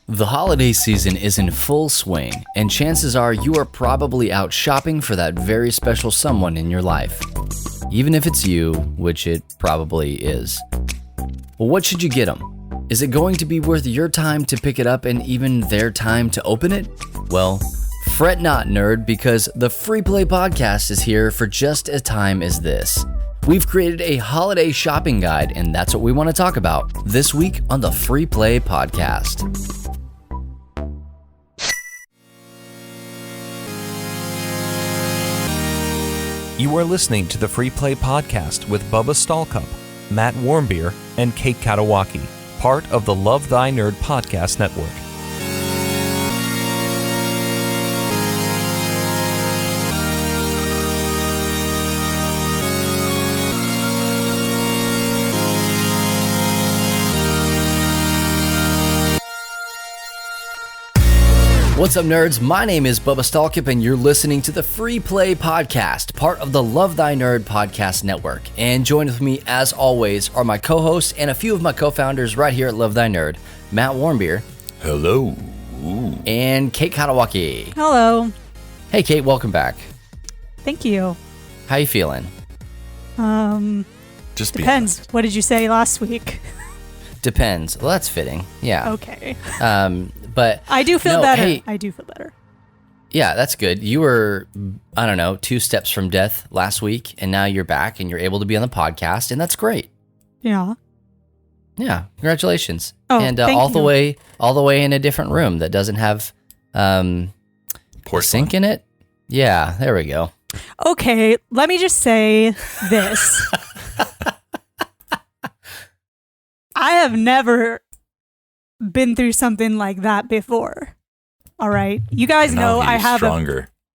The holiday season is in full swing, and chances are you are probably out shopping for that very special someone in your life. Even if it's you, which it probably is. Well, what should you get them? Is it going to be worth your time to pick it up and even their time to open it? Well, fret not, nerd, because the Free Play Podcast is here for just a time as this. We've created a holiday shopping guide, and that's what we want to talk about this week on the Free Play Podcast. You are listening to the Free Play Podcast with Bubba Stallcup, Matt Warmbier, and Kate Katawaki, part of the Love Thy Nerd Podcast Network. What's up, nerds? My name is Bubba Stallcup, and you're listening to the Free Play Podcast, part of the Love Thy Nerd Podcast Network. And joined with me, as always, are my co-hosts and a few of my co-founders right here at Love Thy Nerd, Matt Warmbier. Hello. And Kate Katawaki. Hello. Hey, Kate, welcome back. Thank you. How you feeling? Just Depends. What did you say last week? Depends. Well, that's fitting. Yeah. Okay. But I do feel no, better. hey, I do feel better. yeah, that's good. You were, 2 steps from death last week, and now you're back and you're able to be on the podcast, and that's great. Yeah. Yeah, congratulations. Oh, and thank all you. the way in a different room that doesn't have a sink in it. Yeah, there we go. Okay, let me just say this. I have never been through something like that before. All right. You guys know I have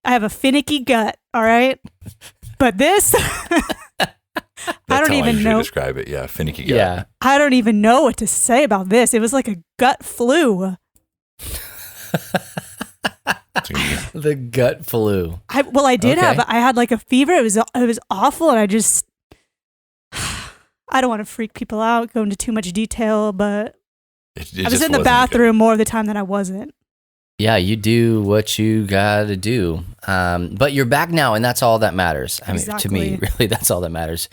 a finicky gut, all right? But this I don't even know. Describe it. Yeah, finicky gut. Yeah. I don't even know what to say about this. It was like a gut flu. The gut flu. I had like a fever. It was awful, and I don't want to freak people out, go into too much detail, but I was in the bathroom more of the time than I wasn't. Yeah, you do what you gotta do. But you're back now, and that's all that matters. I mean, to me, really, that's all that matters.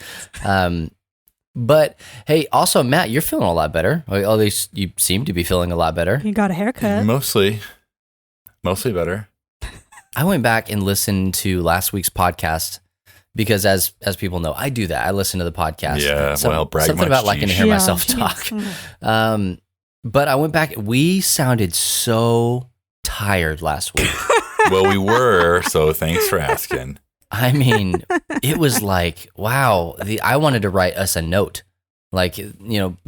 But hey, also, Matt, you're feeling a lot better. Or at least you seem to be feeling a lot better. You got a haircut. Mostly better. I went back and listened to last week's podcast because, as people know, I do that. I listen to the podcast. Yeah, brag something much, about liking to hear Yeah, myself talk. But I went back. We sounded so tired last week. Well, we were, so thanks for asking. I mean, it was like, wow. I wanted to write us a note, like,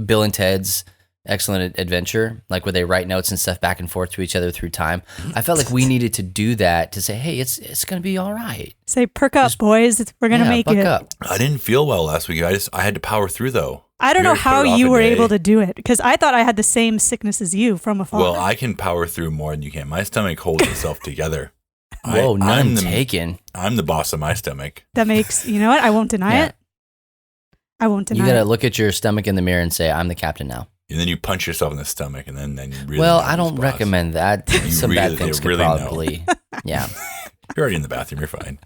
Bill and Ted's Excellent Adventure, like where they write notes and stuff back and forth to each other through time. I felt like we needed to do that to say, hey, it's going to be all right. Say, perk up, boys. We're going to make buck it. Up. I didn't feel well last week. I had to power through, though. I don't know how you were able to do it, because I thought I had the same sickness as you from afar. Well, I can power through more than you can. My stomach holds itself together. Whoa, none taken. I'm the boss of my stomach. That makes, you know what? I won't deny it. I won't deny it. You got to look at your stomach in the mirror and say, I'm the captain now. And then you punch yourself in the stomach, and then you really. Well, I don't recommend that. Some bad things could really probably. Yeah. You're already in the bathroom. You're fine.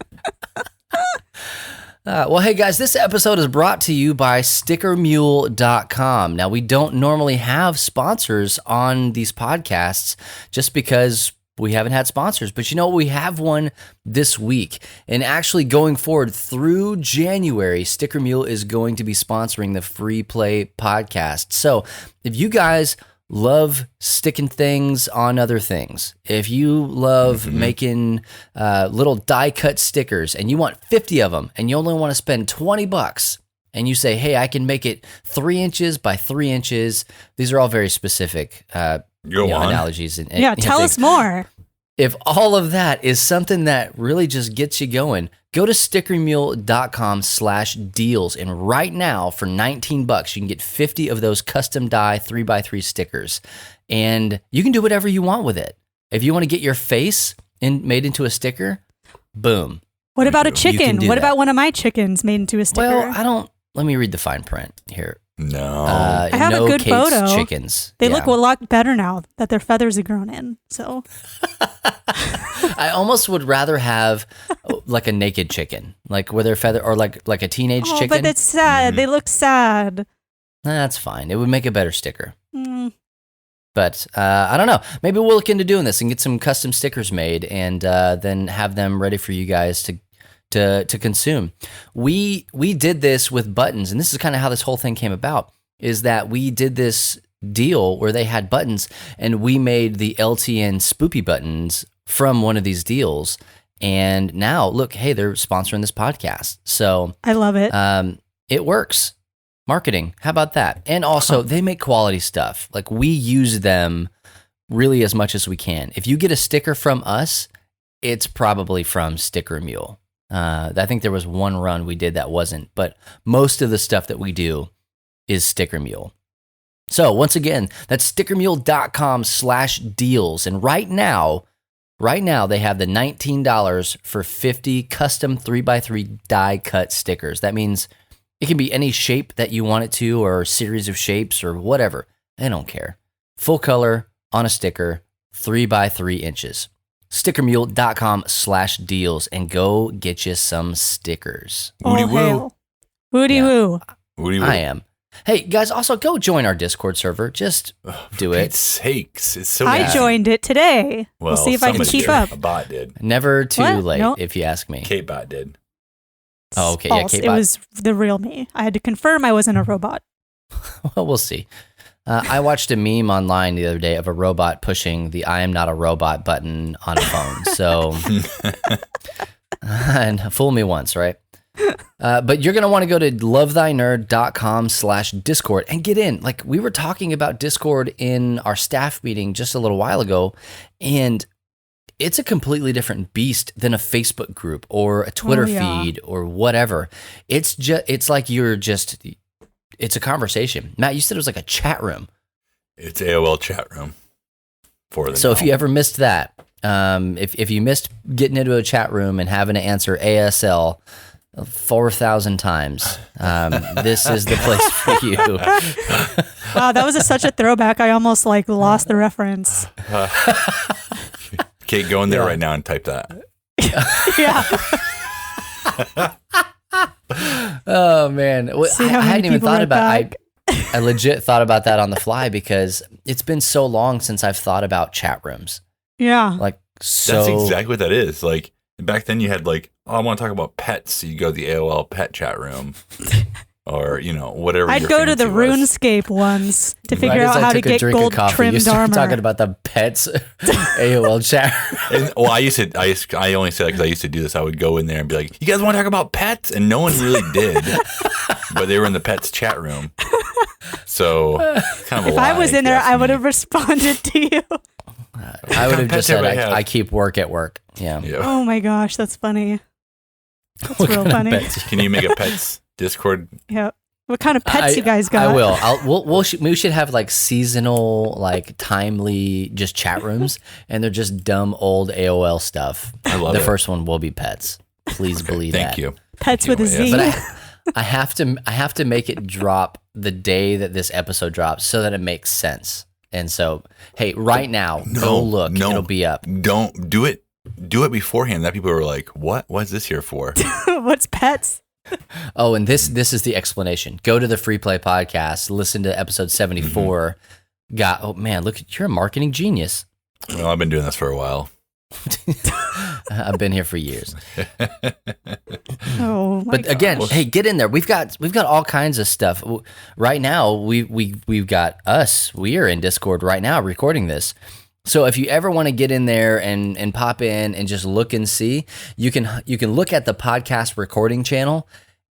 Well, hey guys, this episode is brought to you by StickerMule.com. Now, we don't normally have sponsors on these podcasts just because we haven't had sponsors, but we have one this week. And actually going forward through January, Sticker Mule is going to be sponsoring the Free Play Podcast. So if you guys love sticking things on other things, if you love making little die cut stickers and you want 50 of them and you only want to spend $20 and you say, hey, I can make it 3 inches by 3 inches. These are all very specific analogies. And tell us more. If all of that is something that really just gets you going, go to stickermule.com/deals. And right now, for $19, you can get 50 of those custom die 3x3 stickers. And you can do whatever you want with it. If you want to get your face made into a sticker, boom. What about a chicken? What about one of my chickens made into a sticker? Well, let me read the fine print here. No. I have no a good Kate's photo. chickens. They look a lot better now that their feathers are grown in. So I almost would rather have like a naked chicken, like where their feather, or like a teenage chicken. But it's sad. They look sad. That's fine. It would make a better sticker. Mm. But I don't know. Maybe we'll look into doing this and get some custom stickers made, and then have them ready for you guys to consume. We did this with buttons, and this is kind of how this whole thing came about. Is that we did this deal where they had buttons, and we made the LTN spoopy buttons from one of these deals. And now, look, hey, they're sponsoring this podcast, so I love it. It works. Marketing, how about that? And also, they make quality stuff. Like, we use them really as much as we can. If you get a sticker from us, it's probably from Sticker Mule. I think there was one run we did that wasn't, but most of the stuff that we do is Sticker Mule. So once again, that's stickermule.com/deals. And right now they have the $19 for 50 custom 3x3 die cut stickers. That means it can be any shape that you want it to, or a series of shapes or whatever. They don't care. Full color on a sticker, 3x3 inches. Stickermule.com/deals, and go get you some stickers. Woody woo. Hail. Woody woo. Woody woo. I am. Hey, guys, also go join our Discord server. Just do it. For Pete's sakes. It's so I easy. joined it today. Well, We'll see if I can somebody keep did. up. A bot did. Never too What? late, No. if you ask me. Kate bot did. Oh, okay. Yeah, False. Kate It Bot. was the real me. I had to confirm I wasn't a robot. Well, we'll see. I watched a meme online the other day of a robot pushing the "I am not a robot" button on a phone. So, and fool me once, right? But you're going to want to go to lovethynerd.com/Discord and get in. Like, we were talking about Discord in our staff meeting just a little while ago, and it's a completely different beast than a Facebook group or a Twitter feed or whatever. It's like it's a conversation. Matt, you said it was like a chat room. It's AOL chat room. So if you ever missed that, if you missed getting into a chat room and having to answer ASL 4,000 times, this is the place for you. Wow, that was such a throwback. I almost lost the reference. Kate, go in there right now and type that. Yeah. Oh man, See I how many hadn't even people thought write about. back. I legit thought about that on the fly because it's been so long since I've thought about chat rooms. Yeah. Like, so That's exactly what that is. Like, back then you had I want to talk about pets. So you go to the AOL pet chat room. Or, whatever. I'd your go to the fancy was. RuneScape ones to right figure as out I how to took a get drink of gold coffee, you trimmed started armor. talking about the pets AOL chat. And, well, I only say that because I used to do this. I would go in there and be like, "You guys want to talk about pets?" And no one really did, but they were in the pets chat room. So, kind of a If lie, I was in if you there, ask I would me. have responded to you. I would have just said, everybody has? I keep work at work. Yeah. Yeah. Oh my gosh, that's funny. That's What real kind of funny. pets? Can you make a pets Discord? Yeah. What kind of pets you guys got? I will. We should have seasonal, timely, just chat rooms, and they're just dumb old AOL stuff. I love the it. first one will be pets. Please believe Thank that. you. Pets with a Z. But I have to make it drop the day that this episode drops so that it makes sense. And so, hey, right now, go look. It'll be up. Don't do it. Do it beforehand. That people are like, "What? What's this here for?" What's pets? Oh, and this is the explanation. Go to the Free Play podcast, listen to episode 74. Oh man, look, you're a marketing genius. Well, I've been doing this for a while. I've been here for years. Oh my But again, gosh. hey, get in there. We've got all kinds of stuff. Right now, we've got us. We are in Discord right now recording this. So if you ever want to get in there and pop in and just look and see, you can look at the podcast recording channel,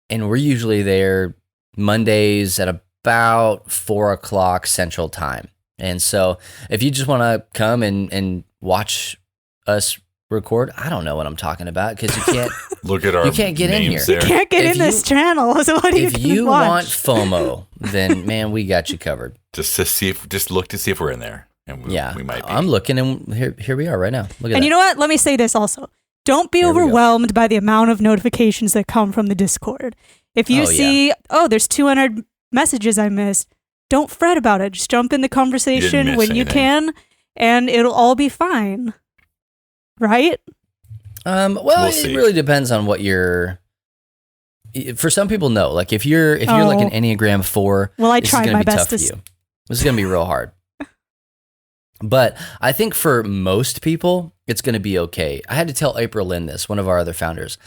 and we're usually there Mondays at about 4:00 Central Time. And so if you just want to come and watch us record, I don't know what I'm talking about because you can't. Look at our. You can't get in names here. there. Can't get If in this channel. So what do you If you watch? want FOMO, then man, we got you covered. Just to see look to see if we're in there, and we might be. I'm looking, and here we are right now. Look at And that. you know what? Let me say this also. Don't be There we go. overwhelmed by the amount of notifications that come from the Discord. If you Oh, see, there's 200 messages I missed, don't fret about it. Just jump in the conversation when you can, and it'll all be fine. Right? Well, it really depends on what you're. For some people, no. Like if you're like an Enneagram 4, well, I tried my best to. This is gonna be real hard. But I think for most people, it's gonna be okay. I had to tell April Lynn this, one of our other founders.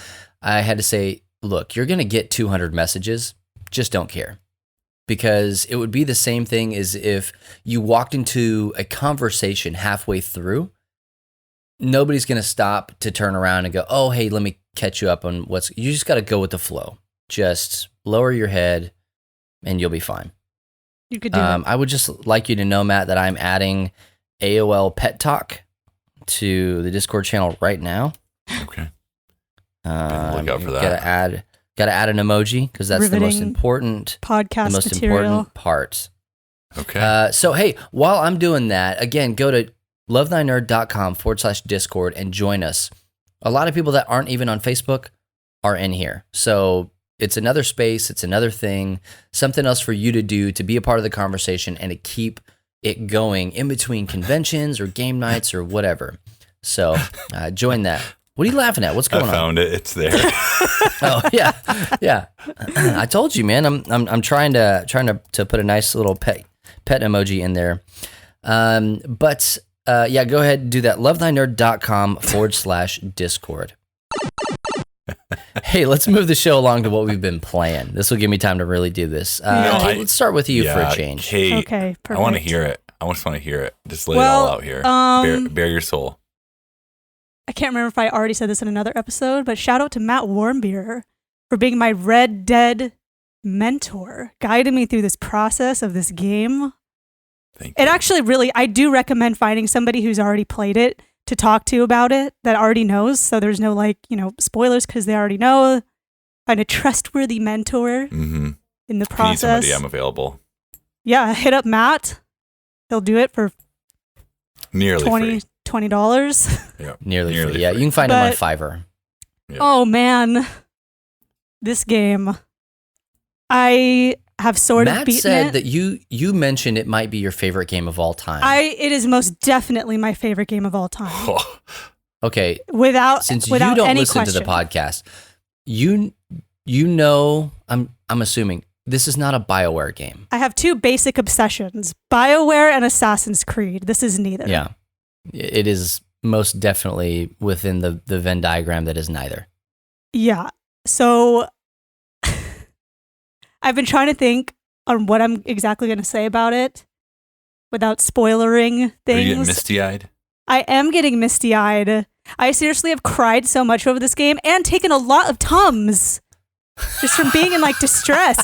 I had to say, look, you're gonna get 200 messages. Just don't care, because it would be the same thing as if you walked into a conversation halfway through. Nobody's going to stop to turn around and go, oh, hey, let me catch you up on you just got to go with the flow. Just lower your head and you'll be fine. You could do it. I would just like you to know, Matt, that I'm adding AOL Pet Talk to the Discord channel right now. Okay. Look out for that. Gotta add an emoji because that's the most important podcast important part. Okay. So, hey, while I'm doing that, again, go to lovethynerd.com/Discord and join us. A lot of people that aren't even on Facebook are in here. So it's another space, it's another thing, something else for you to do to be a part of the conversation and to keep it going in between conventions or game nights or whatever. So join that. What are you laughing at? What's going on? I found it. It's there. Oh yeah. I told you, man. I'm trying to put a nice little pet emoji in there. But go ahead and do that. lovethynerd.com/Discord. Hey, let's move the show along to what we've been playing. This will give me time to really do this. Kate, let's start with you for a change. Kate, okay, perfect. I want to hear it. I just want to hear it. Just lay it all out here. Bare your soul. I can't remember if I already said this in another episode, but shout out to Matt Warmbier for being my Red Dead mentor, guiding me through this process of this game. Thank you. It actually really, I do recommend finding somebody who's already played it to talk to about it that already knows. So there's no spoilers because they already know. Find a trustworthy mentor in the process. If you need somebody, I'm available. Yeah, hit up Matt. He'll do it for nearly free. $20. Yep. Nearly free. Yeah, you can find him on Fiverr. Yep. Oh man, this game. I have sort of beaten it. Matt said that you mentioned it might be your favorite game of all time. It is most definitely my favorite game of all time. Okay. Since you don't any listen question. to the podcast, you know, I'm assuming this is not a BioWare game. I have two basic obsessions: BioWare and Assassin's Creed. This is neither. Yeah. It is most definitely within the Venn diagram that is neither. Yeah. So I've been trying to think on what I'm exactly going to say about it without spoilering things. Are you getting misty-eyed? I am getting misty-eyed. I seriously have cried so much over this game and taken a lot of Tums just from being in distress.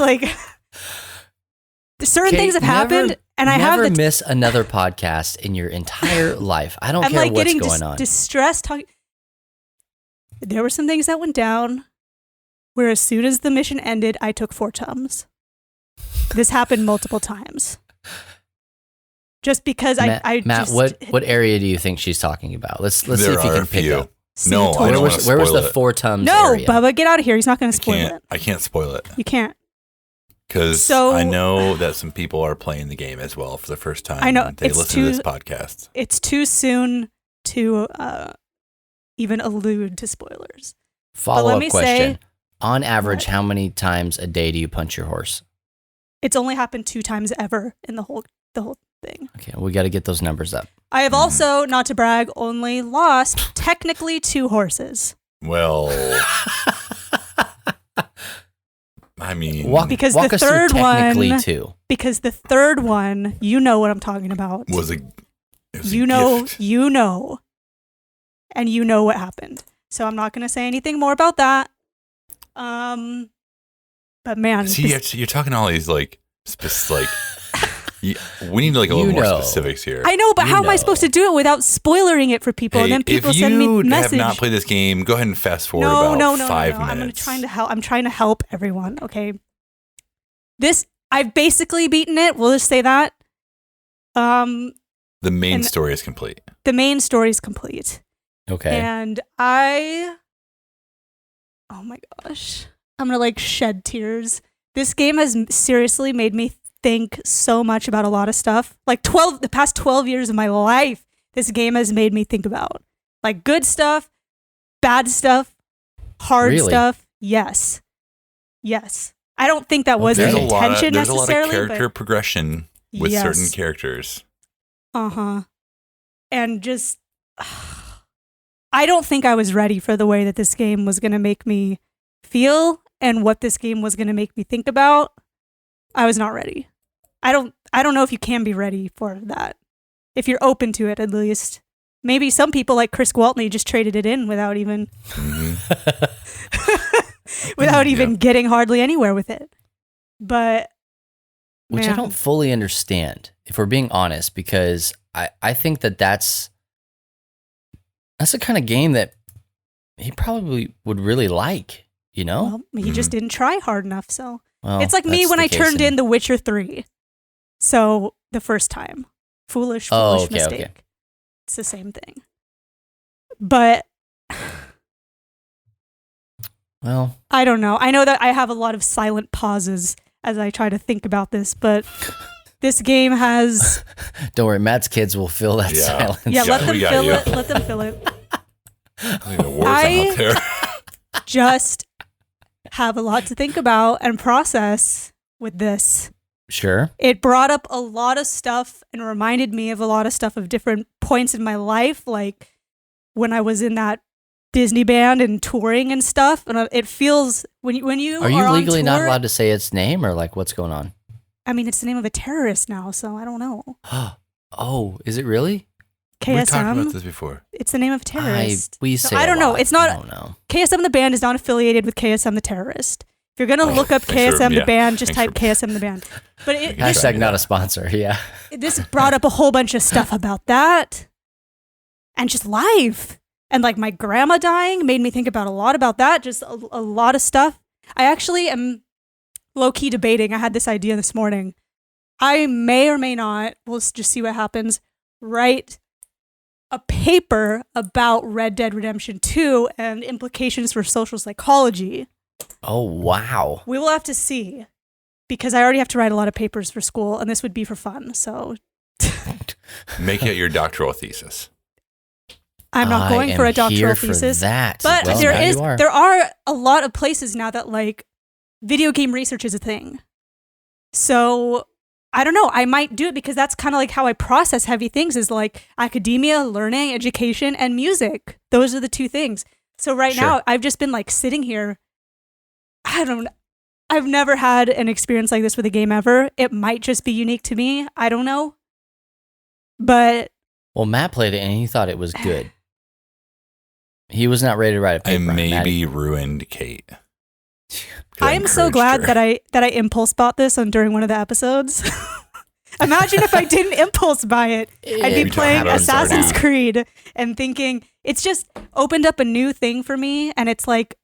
Certain things have happened, and I have never miss another podcast in your entire life. I don't care what's getting going on. Distressed. There were some things that went down where as soon as the mission ended, I took 4 Tums. This happened multiple times. Just because Matt, I Matt, what area do you think she's talking about? Let's see if you can pick up. No, I don't want to spoil Where was the it. 4 Tums No, area? Bubba, get out of here. He's not going to spoil it. I can't spoil it. You can't. Because I know that some people are playing the game as well for the first time. I know. They listen to this podcast. It's too soon to even allude to spoilers. Follow-up question. On average, how many times a day do you punch your horse? It's only happened 2 times ever in the whole thing. Okay, we got to get those numbers up. I have also, not to brag, only lost technically 2 horses. Well, I mean, walk us through technically 2. Because the third one, you know what I'm talking about. It was a gift. And you know what happened. So I'm not going to say anything more about that. But man, see, you're talking all these we need a little more specifics here. I know, but how am I supposed to do it without spoiling it for people? And then people send me message. If you have not played this game, go ahead and fast forward 5 minutes. I'm trying to help everyone. Okay, I've basically beaten it. We'll just say that. The main story is complete. The main story is complete. Okay. And oh my gosh, I'm gonna shed tears This game has seriously made me think so much about a lot of stuff. Like the past 12 years of my life, this game has made me think about. Like good stuff, bad stuff, hard stuff. Yes. I don't think that was the intention necessarily. There's a lot of character progression with certain characters. And just, I don't think I was ready for the way that this game was going to make me feel and what this game was going to make me think about. I was not ready. I don't know if you can be ready for that. If you're open to it, at least. Maybe some people like Chris Gwaltney just traded it in without even getting hardly anywhere with it. But which I don't fully understand, if we're being honest, because I think that's the kind of game that he probably would really like, you know? Well, he just didn't try hard enough, so. Well, it's like me when I turned in The Witcher 3. So, the first time. Foolish mistake. Okay. It's the same thing. But, well, I don't know. I know that I have a lot of silent pauses as I try to think about this, but this game has... Don't worry, Matt's kids will fill that silence. Yeah, let them fill it. Let them fill it. I just have a lot to think about and process with this. Sure. It brought up a lot of stuff and reminded me of a lot of stuff of different points in my life, like when I was in that Disney band and touring and stuff. And it feels when you are you legally not allowed to say its name, or like what's going on? I mean, it's the name of a terrorist now, so I don't know. Oh, is it really? KSM. We've talked about this before. It's the name of a terrorist. I don't know. It's not. I don't know. KSM the band is not affiliated with KSM the terrorist. If you're gonna look up KSM the band, just type KSM the band. But hashtag not a sponsor. Yeah. This brought up a whole bunch of stuff about that, and just life, and like my grandma dying made me think about a lot about that. Just a lot of stuff. I actually am low key debating. I had this idea this morning. I may or may not. We'll just see what happens. Write a paper about Red Dead Redemption 2 and implications for social psychology. Oh, wow. We will have to see, because I already have to write a lot of papers for school, and this would be for fun, so. Make it your doctoral thesis. I'm not going for a doctoral thesis. That. But well, there are a lot of places now that, like, video game research is a thing. So, I don't know. I might do it because that's kind of like how I process heavy things, is like academia, learning, education, and music. Those are the two things. So right now, I've just been like sitting here. I've never had an experience like this with a game ever. It might just be unique to me. I don't know. But. Well, Matt played it and he thought it was good. He was not ready to write a paper. I maybe ruined Kate. I am so glad that I impulse bought this during one of the episodes. Imagine if I didn't impulse buy it. I'd be playing Assassin's Creed and thinking it's just opened up a new thing for me, and it's like,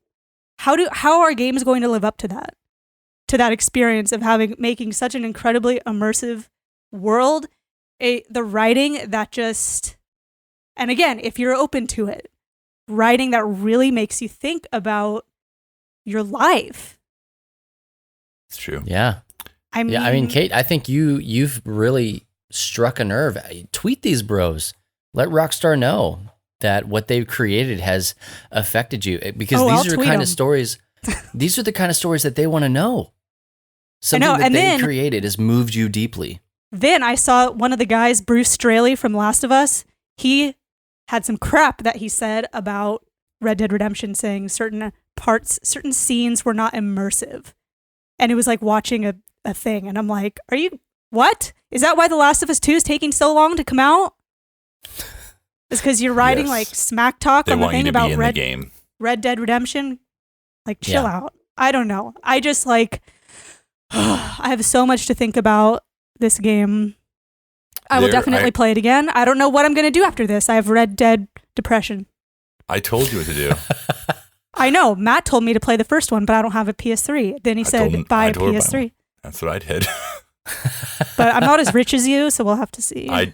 how are games going to live up to that experience of making such an incredibly immersive world, the writing that just, and again, if you're open to it, writing that really makes you think about your life. It's true. Yeah. I mean, Kate, I think you've really struck a nerve. Tweet these bros. Let Rockstar know that what they've created has affected you, because these are the kind of stories. These are the kind of stories that they want to know. Something that they created has moved you deeply. Then I saw one of the guys, Bruce Straley from Last of Us. He had some crap that he said about Red Dead Redemption, saying certain scenes were not immersive. And it was like watching a thing. And I'm like, what? Is that why The Last of Us 2 is taking so long to come out? It's because you're writing like smack talk on the thing about Red Dead Redemption. Like, chill out. I don't know. I just like, I have so much to think about this game. I will definitely play it again. I don't know what I'm going to do after this. I have Red Dead depression. I told you what to do. I know. Matt told me to play the first one, but I don't have a PS3. Then he said, buy a PS3. That's what I did. But I'm not as rich as you, so we'll have to see. I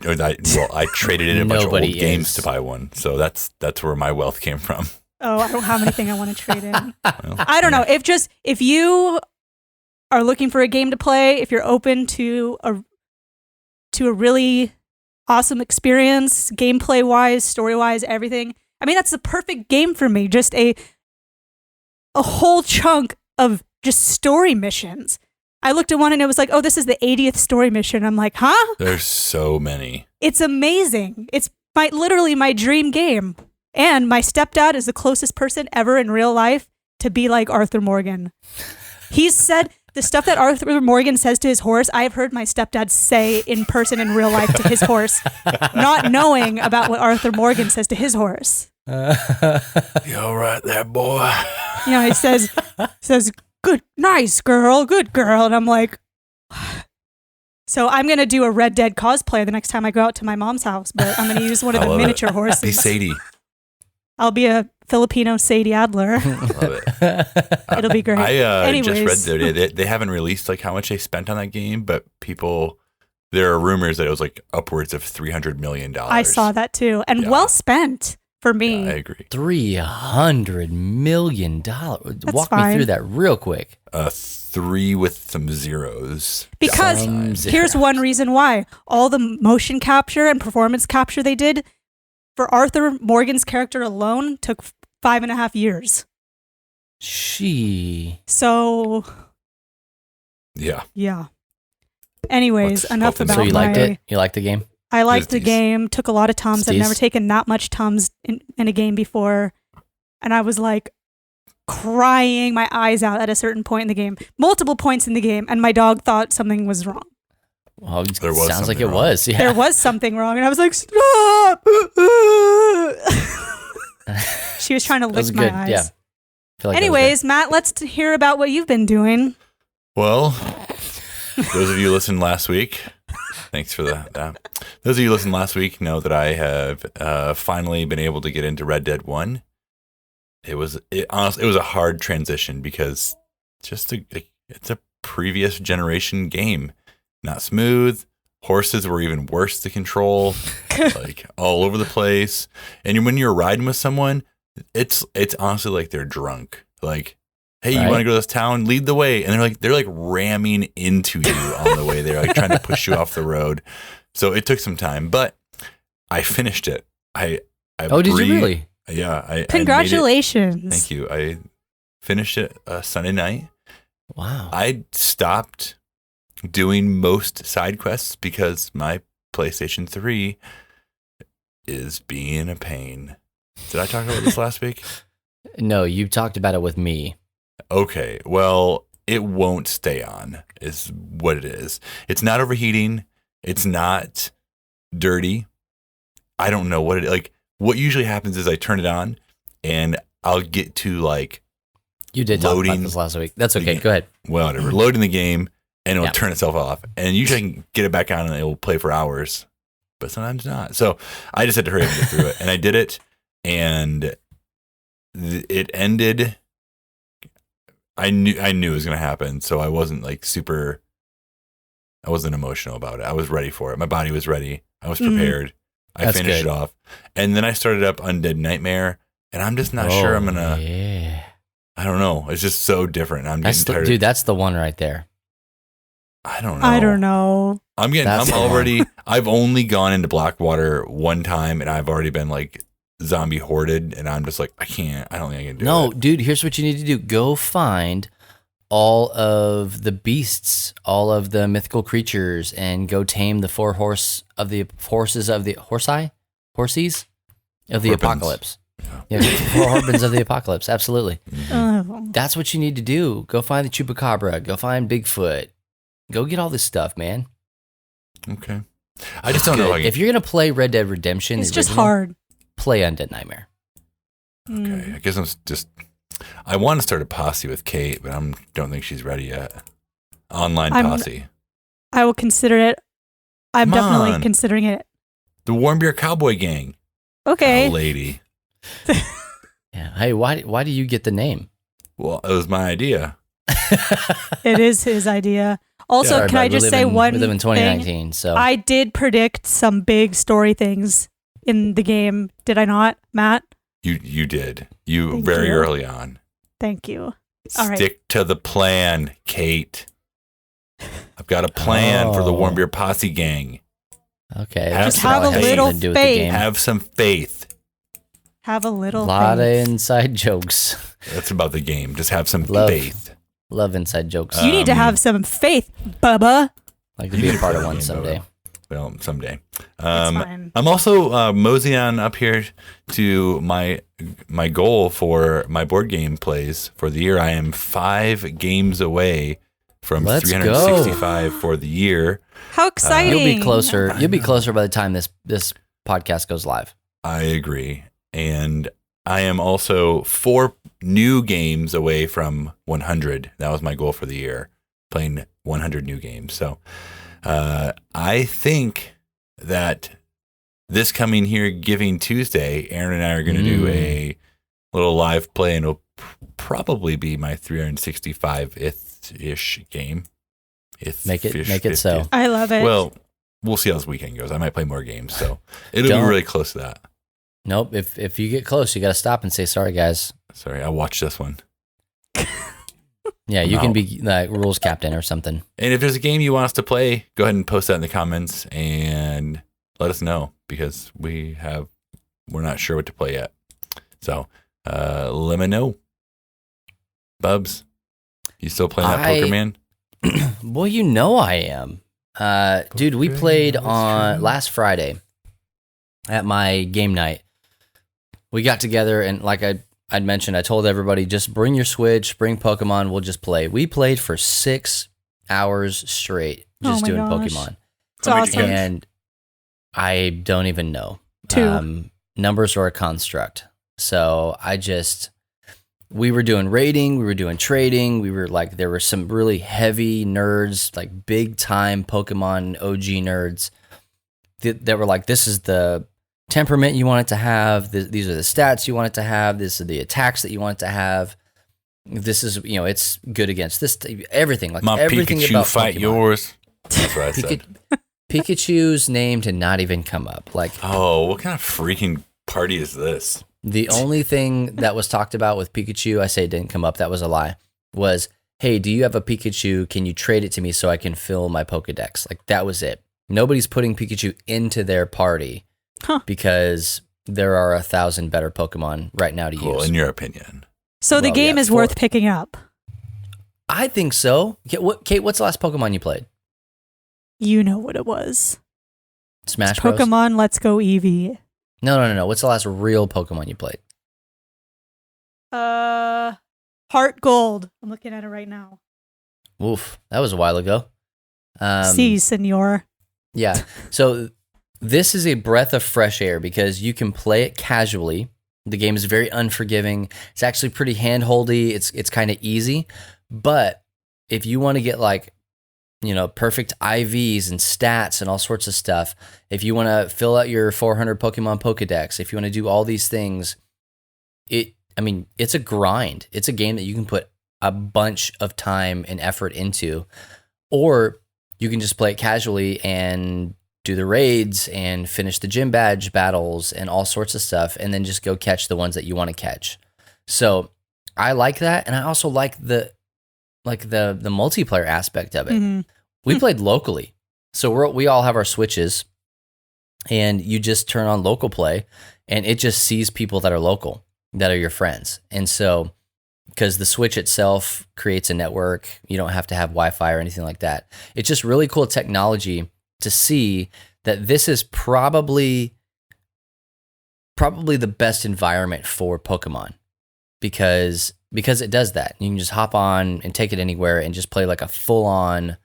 traded in a bunch of old games to buy one. So that's where my wealth came from. Oh, I don't have anything I want to trade in. Well, I don't know. If you are looking for a game to play, if you're open to a really awesome experience, gameplay wise, story wise, everything. I mean, that's the perfect game for me. Just a whole chunk of just story missions. I looked at one and it was like, oh, this is the 80th story mission. I'm like, huh? There's so many. It's amazing. It's literally my dream game. And my stepdad is the closest person ever in real life to be like Arthur Morgan. He's said the stuff that Arthur Morgan says to his horse, I have heard my stepdad say in person in real life to his horse, not knowing about what Arthur Morgan says to his horse. You all right there, boy? You know, he says, good, nice girl, good girl. And I'm like, so I'm going to do a Red Dead cosplay the next time I go out to my mom's house, but I'm going to use one of the miniature horses. Be Sadie. I'll be a Filipino Sadie Adler. Love it. It'll be great. I just read they haven't released like how much they spent on that game, but there are rumors that it was like upwards of $300 million. I saw that too. And well spent for me. Yeah, I agree. $300 million. Walk me through that real quick. 3 with some zeros. Because here's one reason why. All the motion capture and performance capture they did for Arthur Morgan's character alone took 5.5 years. So. Yeah. Anyways, enough about So you liked it? You liked the game? I liked the game. Took a lot of Tums. I've never taken that much Tums in a game before. And I was like crying my eyes out at a certain point in the game. Multiple points in the game. And my dog thought something was wrong. Well, sounds like it was. Yeah. There was something wrong. And I was like, stop! She was trying to lick my eyes. Yeah. Like anyways, Matt, let's hear about what you've been doing. Well, those of you who listened last week, thanks for that. Those of you who listened last week know that I have finally been able to get into Red Dead 1. Honestly, it was a hard transition because it's a previous generation game. Not smooth. Horses were even worse to control, like all over the place. And when you're riding with someone, it's honestly like they're drunk. Like, hey, you want to go to this town? Lead the way. And they're like ramming into you on the way. They're like trying to push you off the road. So it took some time, but I finished it. Did you really? Yeah. Congratulations. Thank you. I finished it Sunday night. Wow. I stopped doing most side quests because my PlayStation 3 is being a pain. Did I talk about this last week? No, you talked about it with me. Okay, well, it won't stay on is what it is. It's not overheating. It's not dirty. I don't know what what usually happens is I turn it on and I'll get to like you did talk about this last week. That's okay. Go ahead. Well, whatever. Loading the game and it'll turn itself off. And usually I can get it back on and it will play for hours. But sometimes not. So I just had to hurry up and get through it. And I did it. And it ended. I knew it was going to happen. So I wasn't I wasn't emotional about it. I was ready for it. My body was ready. I was prepared. I finished it off. And then I started up Undead Nightmare. And I'm just not sure I'm going to. Yeah. I don't know. It's just so different. I'm getting tired. Dude, that's the one right there. I don't know. I've only gone into Blackwater one time and I've already been like zombie hoarded and I'm just like, I don't think I can do it. No, dude, here's what you need to do. Go find all of the beasts, all of the mythical creatures and go tame the four horses of the apocalypse. Yeah, four Harbins of the apocalypse. Absolutely. Mm-hmm. That's what you need to do. Go find the Chupacabra. Go find Bigfoot. Go get all this stuff, man. Okay. I just don't know. If you're going to play Red Dead Redemption, it's just hard. Play Undead Nightmare. Okay. I guess I want to start a posse with Kate, but I don't think she's ready yet. Online posse. I will consider it. I'm definitely considering it. The Warm Beer Cowboy Gang. Okay. Oh, lady. Yeah. Hey, why do you get the name? Well, it was my idea. It is his idea. Also, can I just say one thing? We live in 2019, so I did predict some big story things in the game. Did I not, Matt? You did. You very early on. Thank you. All right. Stick to the plan, Kate. I've got a plan for the Warm Beer Posse gang. Okay. Just have a little faith. Have some faith. Have a little faith. A lot of inside jokes. That's about the game. Just have some faith. Love inside jokes. You need to have some faith, Bubba. Like to be a part of one someday. Well, someday. Fine. I'm also moseying on up here to my goal for my board game plays for the year. I am 5 games away from 365 for the year. How exciting! You'll be closer. You'll be closer by the time this podcast goes live. I agree, and I am also 4 new games away from 100. That was my goal for the year, playing 100 new games. So I think that this coming here, Giving Tuesday, Aaron and I are going to do a little live play, and it'll probably be my 365th-ish game. Make it so. I love it. Well, we'll see how this weekend goes. I might play more games, so it'll be really close to that. Nope. If you get close, you got to stop and say, sorry, guys. Sorry, I watched this one. Yeah, you can be like rules captain or something. And if there's a game you want us to play, go ahead and post that in the comments and let us know, because we're not sure what to play yet. So let me know. Bubs, you still playing that Poker Man? Well, you know I am. Dude, we played on last Friday at my game night. We got together, and like I'd mentioned, I told everybody, just bring your Switch, bring Pokemon, we'll just play. We played for 6 hours straight just doing Pokemon. It's awesome. And I don't even know. 2. Numbers are a construct. So we were doing raiding, we were doing trading, there were some really heavy nerds, like big time Pokemon OG nerds that were like, this is the temperament you want it to have, these are the stats you want it to have, this is the attacks that you want it to have, this is, it's good against this, everything. Like my everything Pikachu about fight Pokemon. yours. That's what I said. Pikachu's name did not even come up. Like, oh, what kind of freaking party is this? The only thing that was talked about with Pikachu, I say it didn't come up, that was a lie, was, hey, do you have a Pikachu? Can you trade it to me so I can fill my Pokedex? Like, that was it. Nobody's putting Pikachu into their party because there are 1,000 better Pokemon right now to use. Well, in your opinion. So the game is worth picking up. I think so. Kate, what's the last Pokemon you played? You know what it was. Smash Bros? Pokemon Let's Go Eevee. No. What's the last real Pokemon you played? Heart Gold. I'm looking at it right now. Oof, that was a while ago. Si, senor. Yeah. So this is a breath of fresh air because you can play it casually. The game is very unforgiving. It's actually pretty hand-holdy. It's kind of easy. But if you want to get perfect IVs and stats and all sorts of stuff, if you want to fill out your 400 Pokemon Pokedex, if you want to do all these things, it's a grind. It's a game that you can put a bunch of time and effort into, or you can just play it casually and do the raids and finish the gym badge battles and all sorts of stuff, and then just go catch the ones that you want to catch. So I like that, and I also like the multiplayer aspect of it. Mm-hmm. We played locally, so we all have our Switches, and you just turn on local play, and it just sees people that are local, that are your friends. And so, because the Switch itself creates a network, you don't have to have Wi-Fi or anything like that. It's just really cool technology to see that this is probably the best environment for Pokemon because it does that. You can just hop on and take it anywhere and just play like a full-on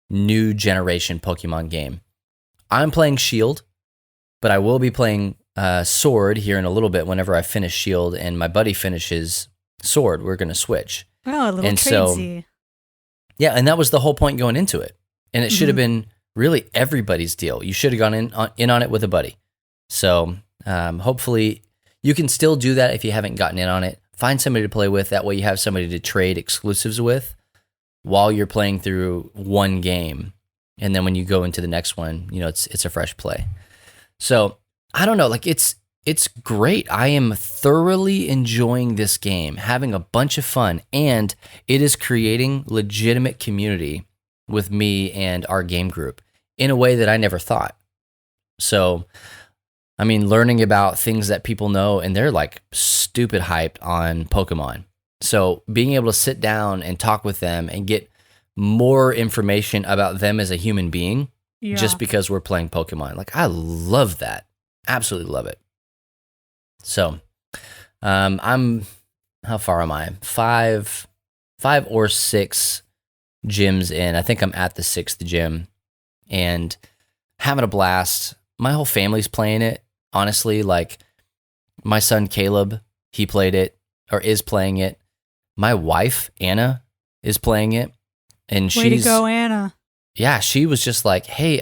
new generation Pokemon game. I'm playing Shield, but I will be playing Sword here in a little bit whenever I finish Shield and my buddy finishes Sword. We're going to switch. Oh, a little tradesy. Yeah, and that was the whole point going into it. And it should have been really everybody's deal. You should have gone in on it with a buddy. So hopefully you can still do that if you haven't gotten in on it. Find somebody to play with. That way you have somebody to trade exclusives with while you're playing through one game. And then when you go into the next one, it's a fresh play. So I don't know, it's great. I am thoroughly enjoying this game, having a bunch of fun, and it is creating legitimate community with me and our game group in a way that I never thought. So, I mean, learning about things that people know, and they're like stupid hyped on Pokemon. So being able to sit down and talk with them and get more information about them as a human being, just because we're playing Pokemon. Like, I love that. Absolutely love it. So, how far am I? Five or six gyms in. I think I'm at the 6th gym and having a blast. My whole family's playing it. Honestly, like my son Caleb, he played it or is playing it. My wife, Anna, is playing it. And Way to go, Anna. Yeah, she was just like, hey,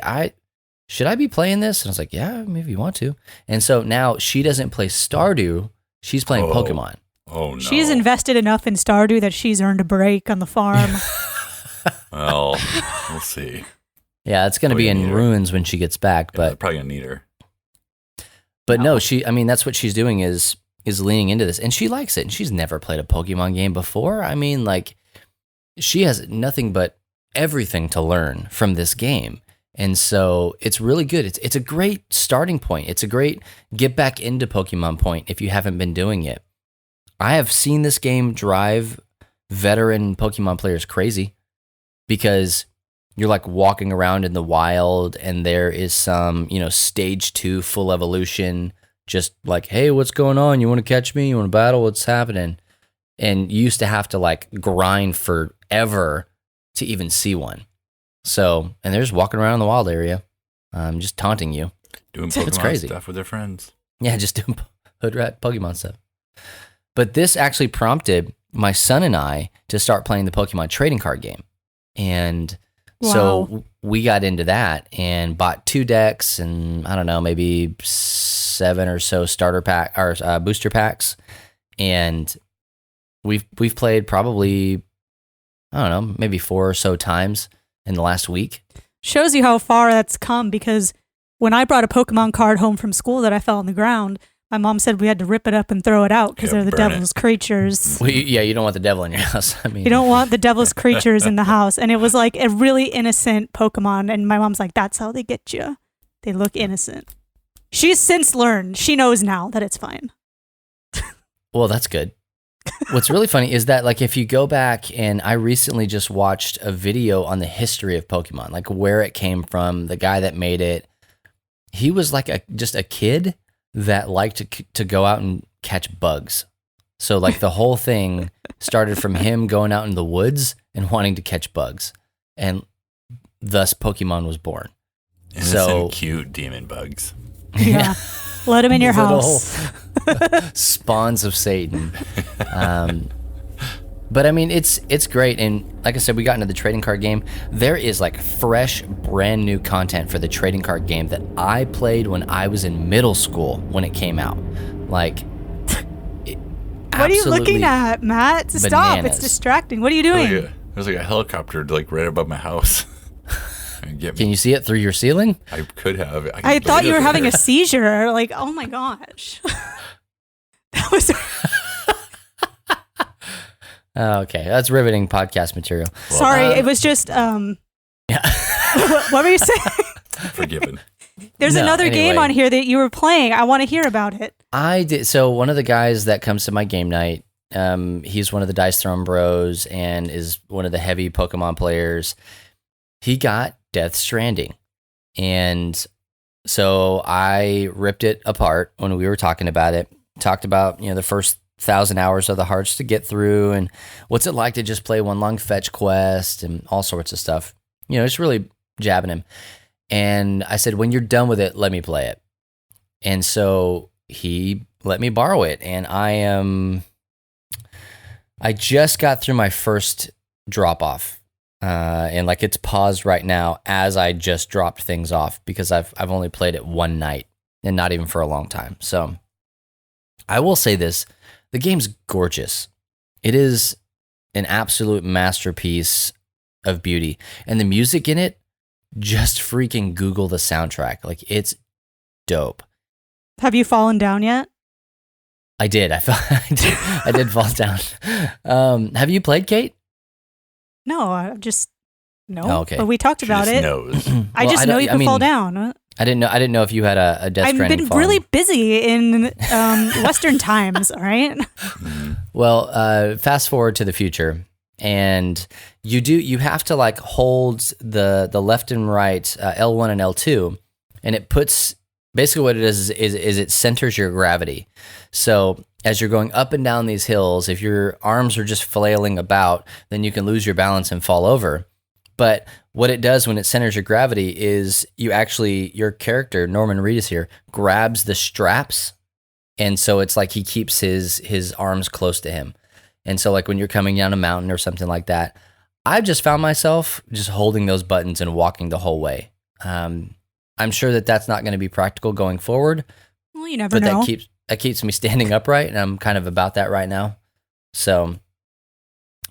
should I be playing this? And I was like, yeah, maybe you want to. And so now she doesn't play Stardew. She's playing Pokemon. Oh, no. She's invested enough in Stardew that she's earned a break on the farm. Well, we'll see. Yeah, it's going to be in ruins when she gets back. Yeah, but probably going to need her. But no, that's what she's doing is leaning into this. And she likes it. And she's never played a Pokemon game before. I mean, like, she has nothing but everything to learn from this game. And so it's really good. It's a great starting point. It's a great get back into Pokemon point if you haven't been doing it. I have seen this game drive veteran Pokemon players crazy because you're like walking around in the wild and there is some, stage 2 full evolution, just like, hey, what's going on? You want to catch me? You want to battle? What's happening? And you used to have to like grind forever to even see one. So, and they're just walking around in the wild area, just taunting you. Doing Pokemon stuff with their friends. Yeah, just doing hood rat Pokemon stuff. But this actually prompted my son and I to start playing the Pokemon trading card game. And so we got into that and bought 2 decks and I don't know, maybe 7 or so starter pack or booster packs. And we've played probably, I don't know, maybe 4 or so times in the last week. Shows you how far that's come, because when I brought a Pokemon card home from school that I fell on the ground, my mom said we had to rip it up and throw it out because they're the devil's creatures. Well, you don't want the devil in your house. I mean, you don't want the devil's creatures in the house. And it was like a really innocent Pokemon. And my mom's like, that's how they get you. They look innocent. She's since learned. She knows now that it's fine. Well, that's good. What's really funny is that, like, if you go back, and I recently just watched a video on the history of Pokemon, like where it came from, the guy that made it. He was like just a kid that liked to go out and catch bugs. So like the whole thing started from him going out in the woods and wanting to catch bugs. And thus Pokemon was born. Innocent, cute demon bugs. Yeah. Let them in your house. Spawns of Satan. But I mean, it's great. And like I said, we got into the trading card game. There is like fresh, brand new content for the trading card game that I played when I was in middle school when it came out. Like, what are you looking at, Matt? Stop. Bananas. It's distracting. What are you doing? There's like a helicopter like right above my house. Can you see it through your ceiling? I could have. I thought you were having a seizure. Like, oh my gosh. That was... Okay, that's riveting podcast material. Well, sorry, it was just yeah. What were you saying? Forgiven. There's another game on here that you were playing. I want to hear about it. I did. So one of the guys that comes to my game night, he's one of the Dice Throne Bros and is one of the heavy Pokemon players. He got Death Stranding, and so I ripped it apart when we were talking about it. Talked about the first 1,000 hours of the hearts to get through, and what's it like to just play one long fetch quest and all sorts of stuff. Just really jabbing him. And I said, when you're done with it, let me play it. And so he let me borrow it, and I just got through my first drop off. And like it's paused right now as I just dropped things off because I've only played it one night and not even for a long time. So I will say this. The game's gorgeous. It is an absolute masterpiece of beauty. And the music in it, just freaking Google the soundtrack. Like, it's dope. Have you fallen down yet? I did. I did fall down. Have you played, Kate? No, I just No, okay. but we talked about it. Knows. I just know you can fall down. I didn't know if you had a Death Stranding. I've been really busy in Western times. All right. Well, fast forward to the future, and you have to like hold the left and right L1 and L2, and it puts basically what it is it centers your gravity. So as you're going up and down these hills, if your arms are just flailing about, then you can lose your balance and fall over. But what it does when it centers your gravity is your character, Norman Reedus here, grabs the straps. And so it's like he keeps his arms close to him. And so like when you're coming down a mountain or something like that, I've just found myself just holding those buttons and walking the whole way. I'm sure that that's not going to be practical going forward. Well, you never know. But that keeps me standing upright, and I'm kind of about that right now. So,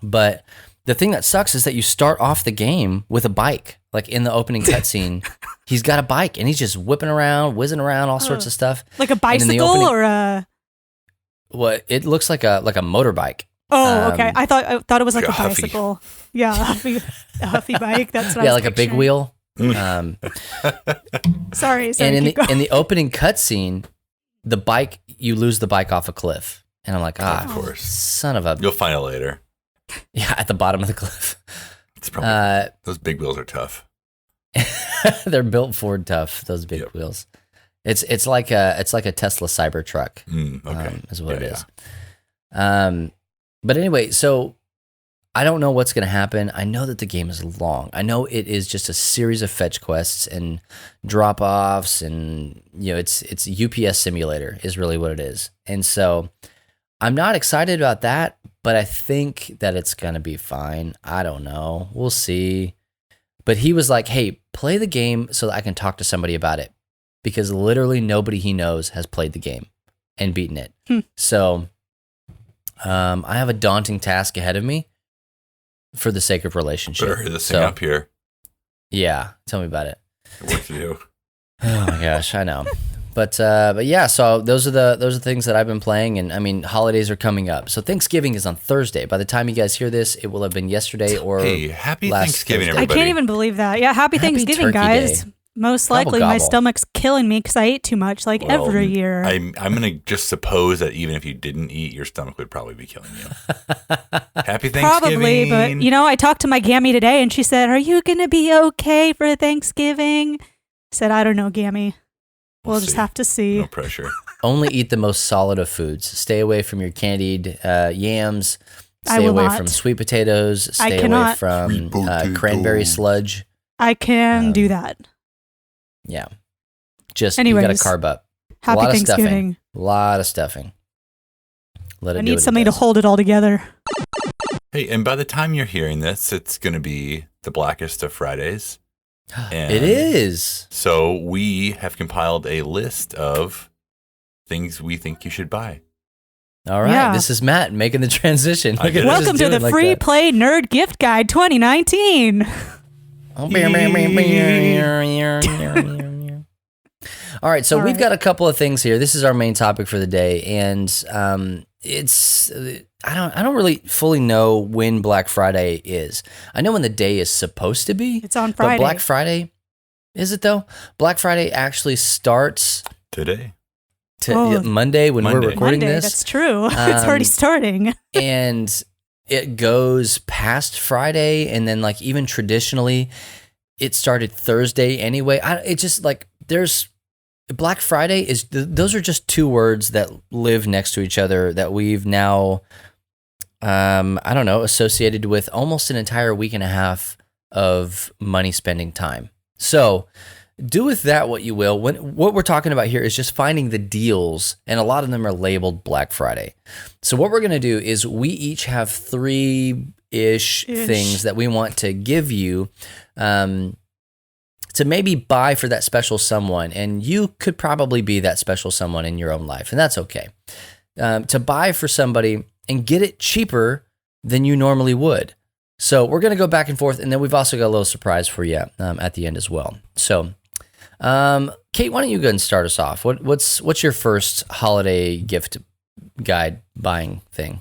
but the thing that sucks is that you start off the game with a bike. Like in the opening cutscene, he's got a bike and he's just whipping around, whizzing around, all sorts of stuff. Like a bicycle or a? Well, it looks like a motorbike. Oh, okay. I thought it was like a bicycle. Yeah, a huffy bike. That's what I was like picturing. A big wheel. Sorry. And in the opening cutscene, the bike, you lose the bike off a cliff, and I'm like, of course, son of a. You'll find it later. Yeah, at the bottom of the cliff. It's probably those big wheels are tough. They're built Ford tough. Those big wheels. It's like a Tesla Cybertruck. Is what it is. But anyway, so I don't know what's going to happen. I know that the game is long. I know it is just a series of fetch quests and drop offs, and it's UPS simulator is really what it is. And so I'm not excited about that, but I think that it's going to be fine. I don't know. We'll see. But he was like, hey, play the game so that I can talk to somebody about it, because literally nobody he knows has played the game and beaten it. So I have a daunting task ahead of me for the sake of relationship. Better hurry this thing up here. Yeah, tell me about it. What to do? Oh my gosh, I know. But yeah, so those are the things that I've been playing, and I mean, holidays are coming up. So Thanksgiving is on Thursday. By the time you guys hear this, it will have been yesterday or happy last Thanksgiving, Thursday. everybody. I can't even believe that. Yeah, happy Thanksgiving, guys. Day. Most likely, my stomach's killing me because I ate too much, every year. I'm gonna just suppose that even if you didn't eat, your stomach would probably be killing you. Happy Thanksgiving. Probably, but I talked to my Gammy today, and she said, "Are you gonna be okay for Thanksgiving?" I said, "I don't know, Gammy. We'll just have to see." No pressure. Only eat the most solid of foods. Stay away from your candied yams. Stay away from sweet potatoes. Stay away from cranberry sludge. I can do that. Yeah. Just, anyways, you got to carb up. Happy Thanksgiving. A lot of stuffing. I need something to hold it all together. Hey, and by the time you're hearing this, it's going to be the blackest of Fridays. And it is. So we have compiled a list of things we think you should buy. All right. This is Matt making the transition. Welcome to the Free Play Nerd Gift Guide 2019. All right, so we've got a couple of things here. This is our main topic for the day, and it's I don't really fully know when Black Friday is. I know when the day is supposed to be. It's on Friday. But Black Friday, is it though? Black Friday actually starts today. Monday when we're recording this. That's true. It's already starting. And it goes past Friday, and then like even traditionally, it started Thursday anyway. It just like there's Black Friday is those are just two words that live next to each other that we've now, I don't know, associated with almost an entire week and a half of money spending time. So do with that what you will. What we're talking about here is just finding the deals, and a lot of them are labeled Black Friday. So what we're going to do is we each have three-ish things that we want to give you to maybe buy for that special someone, and you could probably be that special someone in your own life, and that's okay. To buy for somebody and get it cheaper than you normally would. So we're going to go back and forth, and then we've also got a little surprise for you at the end as well. So, Kate, why don't you go ahead and start us off? What's your first holiday gift guide buying thing?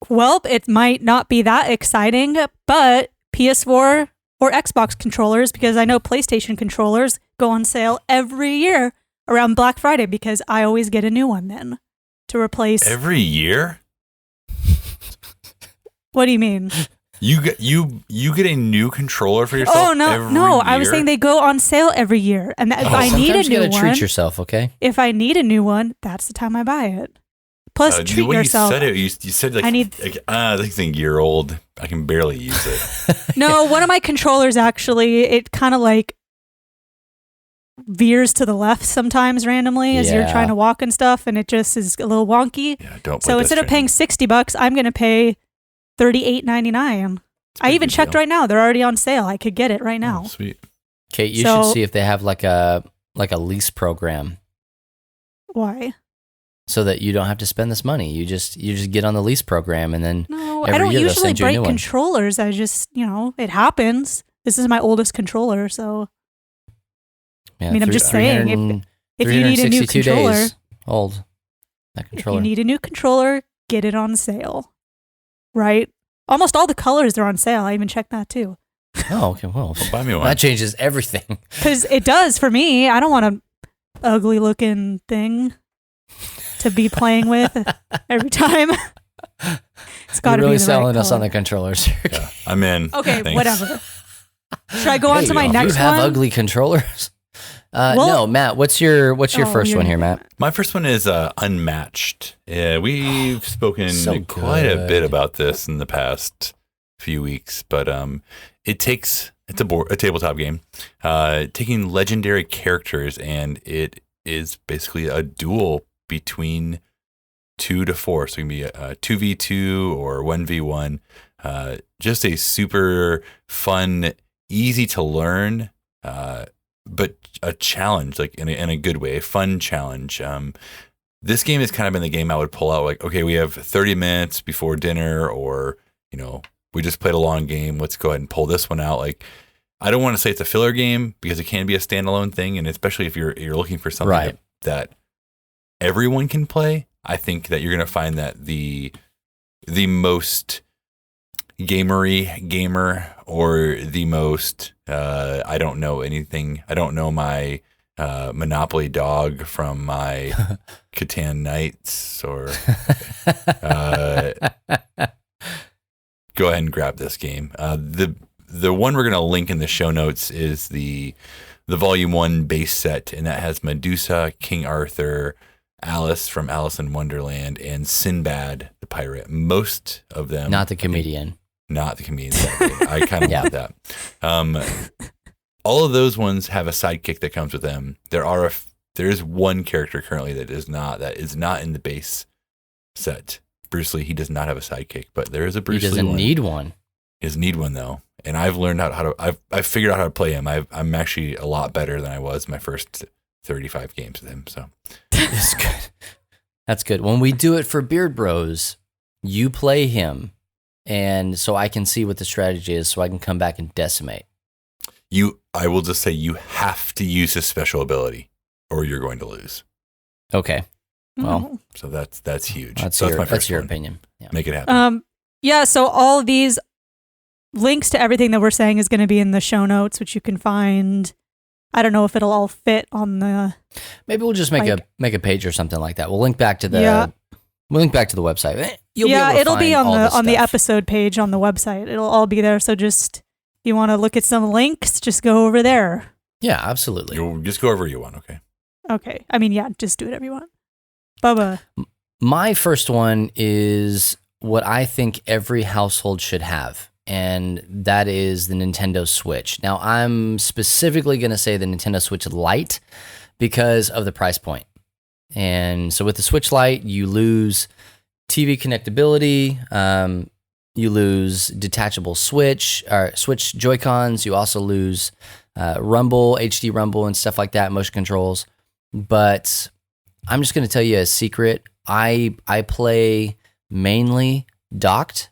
Well, it might not be that exciting, but PS4 or Xbox controllers, because I know PlayStation controllers go on sale every year around Black Friday because I always get a new one then to replace. Every year? What do you mean? You get a new controller for yourself? Oh no, every I was year? saying they go on sale every year, and if I need a Sometimes new you gotta one, treat yourself, okay? if I need a new one, that's the time I buy it. Plus, treat the way yourself. You said like I need. this thing's a year old. I can barely use it. No, one of my controllers actually, it kind of like veers to the left sometimes randomly as you're Yeah. trying to walk and stuff, and it just is a little wonky. Yeah, don't. So instead of paying $60, I'm gonna pay $38.99. I even checked right now; they're already on sale. I could get it right now. Oh, sweet. Kate, you So- should see if they have like a lease program Why? so that you don't have to spend this money. You just get on the lease program and then No, Every I don't year they'll usually send you a new break one. controllers. I just, it happens. This is my oldest controller, so yeah, I mean, I'm just saying, if you need a new 362 controller, days old, that if controller. you need a new controller, get it on sale. Right? Almost all the colors are on sale. I even checked that too. Oh, okay. Well, Buy me one. that changes everything. Because it does for me. I don't want an ugly looking thing to be playing with every time. It's got You're to really be the selling right us on color. the controllers. Yeah, I'm in. Okay, Thanks. whatever. Should I go on Hey, to my you next have one? ugly controllers. Well- No, Matt. What's your Oh, first you're one here, gonna- Matt? My first one is Unmatched. Yeah, we've spoken So quite a good. bit about this in the past few weeks, but it's a tabletop game, taking legendary characters, and it is basically a duel between 2 to 4. So it can be a 2v2 or 1v1. Just a super fun, easy to learn, but a challenge, like in a good way, a fun challenge. This game has kind of been the game I would pull out, like, okay, we have 30 minutes before dinner, or, we just played a long game. Let's go ahead and pull this one out. Like, I don't want to say it's a filler game because it can be a standalone thing. And especially if you're looking for something Right. that everyone can play, I think that you're going to find that the most gamer or the most, I don't know anything. I don't know my Monopoly dog from my Catan Nights, or go ahead and grab this game. The one we're going to link in the show notes is the Volume 1 base set, and that has Medusa, King Arthur, Alice from Alice in Wonderland, and Sinbad the pirate. Most of them, Not the comedian. not the comedian. I kind of want that. All of those ones have a sidekick that comes with them. There is one character currently that is not in the base set. Bruce Lee, he does not have a sidekick, but there is a Bruce He Lee doesn't one. need one. He doesn't need one though, and I've learned how to. I've figured out how to play him. I'm actually a lot better than I was my first 35 games with him. So That's good. That's good. When we do it for Beard Bros, you play him, and so I can see what the strategy is, so I can come back and decimate. I will just say you have to use his special ability, or you're going to lose. Okay. Well, Oh. So that's huge. that's So your my first your one. opinion. Yeah. Make it happen. Yeah, so all of these links to everything that we're saying is going to be in the show notes, which you can find. I don't know if it'll all fit on the. Maybe we'll just make a page or something like that. We'll link back to the website. You'll yeah, be able to it'll be find on all the stuff. episode page on the website. It'll all be there. So just if you want to look at some links, just go over there. Yeah, absolutely. You'll just go wherever you want. Okay. Okay. I mean, yeah, just do whatever you want. Bubba. My first one is what I think every household should have, and that is the Nintendo Switch. Now, I'm specifically going to say the Nintendo Switch Lite because of the price point. And so with the Switch Lite, you lose TV connectability, you lose detachable Switch Joy-Cons, you also lose Rumble, HD Rumble and stuff like that, motion controls. But I'm just going to tell you a secret. I play mainly docked,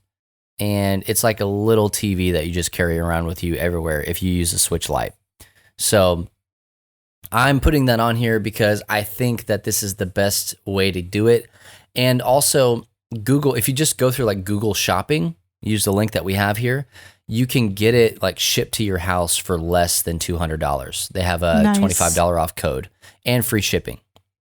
and it's like a little TV that you just carry around with you everywhere if you use a Switch Lite. So I'm putting that on here because I think that this is the best way to do it. And also Google, if you just go through like Google Shopping, use the link that we have here, you can get it like shipped to your house for less than $200. They have a Nice. $25 off code and free shipping.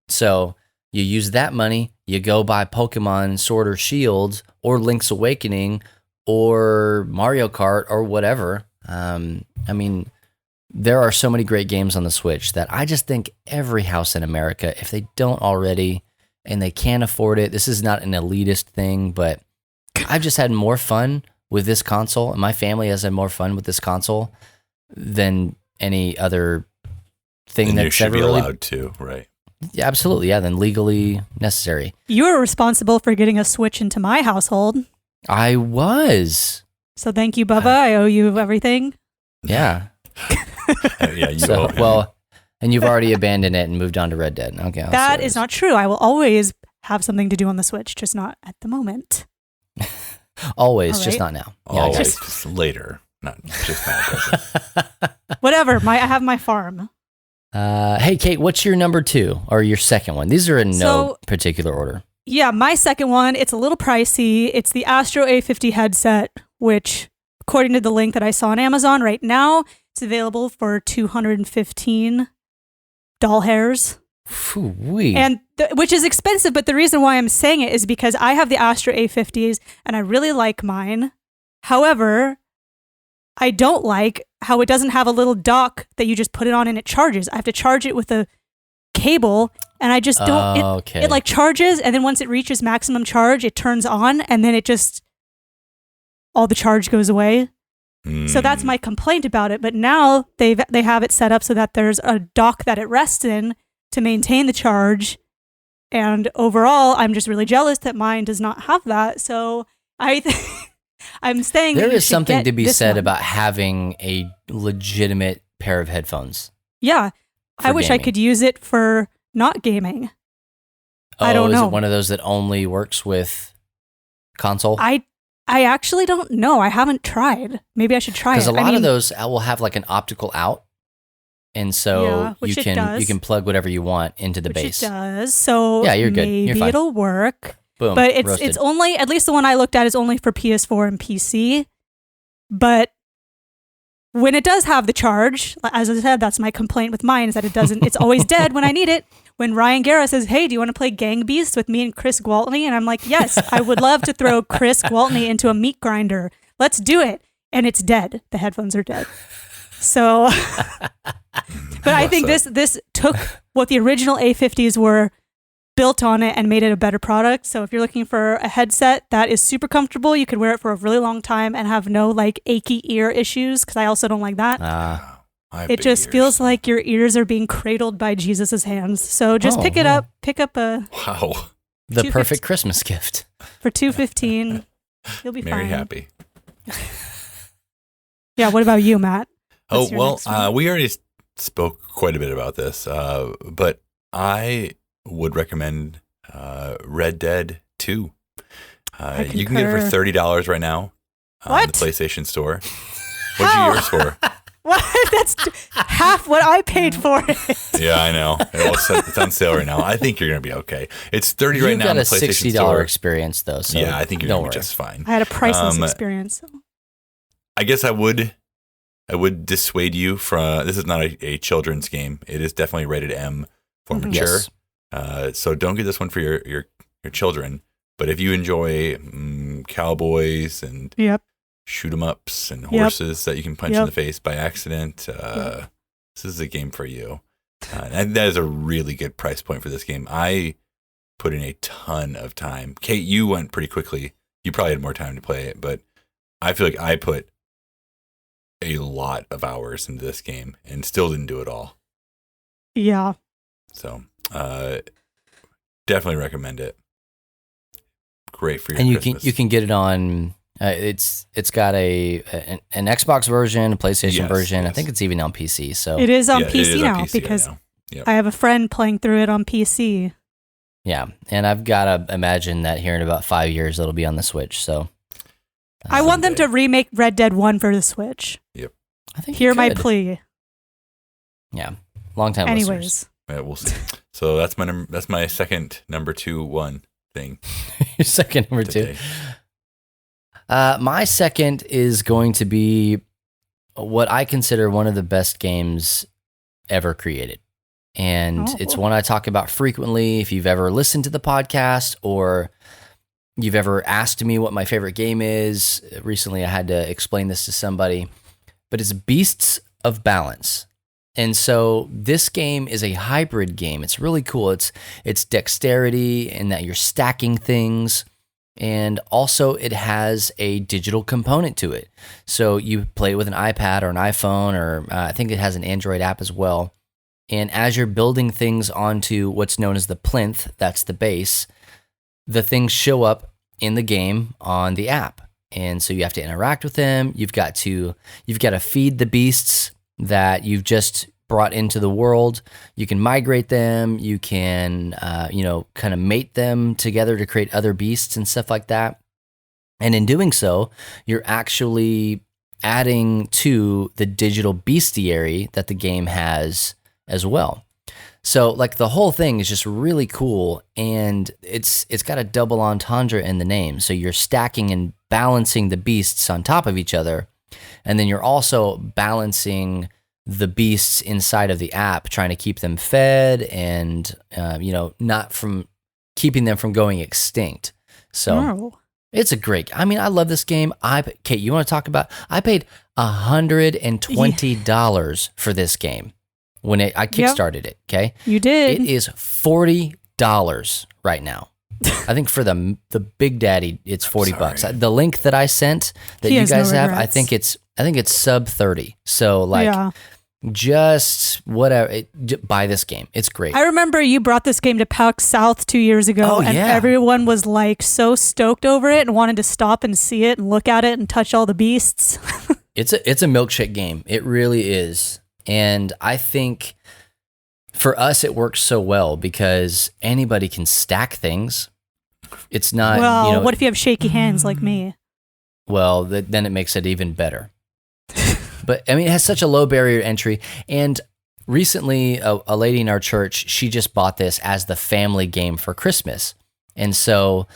So you use that money, you go buy Pokemon Sword or Shield or Link's Awakening or Mario Kart or whatever. I mean, there are so many great games on the Switch that I just think every house in America, if they don't already and they can't afford it, this is not an elitist thing, but I've just had more fun with this console, and my family has had more fun with this console than any other thing And you that's should ever be really. allowed to, right? Yeah, absolutely, yeah, than legally necessary. You were responsible for getting a Switch into my household. I was, So thank you, Bubba. I owe you everything. yeah. Yeah, you So owe him. well, and you've already abandoned it and moved on to Red Dead. Okay, That is not true. I will always have something to do on the Switch, just not at the moment. always, All just right. not now. Always, just- just later, not just now. Whatever. I have my farm. Hey, Kate, what's your number 2 or your second one? These are in no So- particular order. Yeah, my second one, it's a little pricey. It's the Astro A50 headset, which, according to the link that I saw on Amazon right now, it's available for $215 hairs. Phoo-wee. And which is expensive, but the reason why I'm saying it is because I have the Astro A50s and I really like mine. However, I don't like how it doesn't have a little dock that you just put it on and it charges. I have to charge it with a cable, and I just don't. Okay. It like charges, and then once it reaches maximum charge, it turns on, and then it just all the charge goes away. So that's my complaint about it. But now they have it set up so that there's a dock that it rests in to maintain the charge. And overall, I'm just really jealous that mine does not have that. So I'm saying there that you is should something get to be this said one. about having a legitimate pair of headphones. Yeah, for I wish I gaming. could use it for not gaming. I don't is know. it one of those that only works with console? I actually don't know. I haven't tried. Maybe I should try it. Because a lot I mean, of those will have like an optical out, and so Yeah, which you it does. can plug whatever you want into the which base. it does. So Yeah, you're good. maybe You're fine. it'll work. Boom. But it's roasted. only, at least the one I looked at is only for PS4 and PC. But when it does have the charge, as I said, that's my complaint with mine is that it doesn't. It's always dead when I need it. When Ryan Guerra says, "Hey, do you want to play Gang Beasts with me and Chris Gwaltney?" and I'm like, "Yes, I would love to throw Chris Gwaltney into a meat grinder. Let's do it." And it's dead. The headphones are dead. So, but I think this took what the original A50s were, built on it, and made it a better product. So if you're looking for a headset that is super comfortable, you could wear it for a really long time and have no like achy ear issues, because I also don't like that. I have It big just ears. feels like your ears are being cradled by Jesus's hands. So just Oh, pick it wow. up, pick up a Wow. the 250 perfect Christmas gift. for $215. You'll be Very fine. happy. Yeah. What about you, Matt? Oh, What's your well, next one? we already spoke quite a bit about this, but I would recommend Red Dead 2. You can get it for concur. $30 right now on What? the PlayStation Store. How? What's yours for? What? That's half what I paid for it. Yeah, I know. It's on sale right now. I think you're going to be okay. It's $30 You've right now got on the a PlayStation $60 Store. experience though. So Yeah, I think you're don't going to be worry. just fine. I had a priceless experience. I guess I would dissuade you from. This is not a children's game. It is definitely rated M for Mhm. mature. Yes. So don't get this one for your children. But if you enjoy cowboys and Yep. shoot 'em ups and Yep. horses that you can punch in Yep. the face by accident, this is a game for you. And that is a really good price point for this game. I put in a ton of time. Kate, you went pretty quickly. You probably had more time to play it, but I feel like I put a lot of hours into this game and still didn't do it all. Yeah. So definitely recommend it. Great for your And Christmas. you can get it on. It's got an Xbox version, a PlayStation Yes, version. I yes. think it's even on PC. So It is on Yeah, it PC is on now PC right because now. Yep. I have a friend playing through it on PC. yeah, and I've got to imagine that here in about 5 years it'll be on the Switch. So I want them Someday. to remake Red Dead 1 for the Switch. I think Hear you my could. plea. Yeah, long time listeners. Anyways, Yeah, we'll see. So that's my second number 2 1 thing Your second number 2. today. My second is going to be what I consider one of the best games ever created. And it's one I talk about frequently. If you've ever listened to the podcast or you've ever asked me what my favorite game is, recently I had to explain this to somebody, but it's Beasts of Balance. And so this game is a hybrid game. It's really cool. It's dexterity in that you're stacking things. And also it has a digital component to it. So you play it with an iPad or an iPhone, or I think it has an Android app as well. And as you're building things onto what's known as the plinth, that's the base, the things show up in the game on the app. And so you have to interact with them. You've got to feed the beasts that you've just brought into the world. You can migrate them. You can, kind of mate them together to create other beasts and stuff like that. And in doing so, you're actually adding to the digital bestiary that the game has as well. So like the whole thing is just really cool, and it's got a double entendre in the name. So you're stacking and balancing the beasts on top of each other, and then you're also balancing the beasts inside of the app, trying to keep them fed and not from keeping them from going extinct. So it's a great. I mean, I love this game. Kate, you want to talk about? I paid $120 for this game when I kickstarted it. Okay, you did. It is $40 right now. I think for the Big Daddy, it's $40. The link that I sent that you guys have, I think it's sub 30. So just whatever. Buy this game. It's great. I remember you brought this game to PAX South 2 years ago, and everyone was like so stoked over it and wanted to stop and see it and look at it and touch all the beasts. It's a milkshake game. It really is. And I think for us, it works so well because anybody can stack things. It's not. Well, what if you have shaky hands like me? Well, then it makes it even better. But I mean, it has such a low barrier to entry. And recently, a lady in our church, she just bought this as the family game for Christmas. And so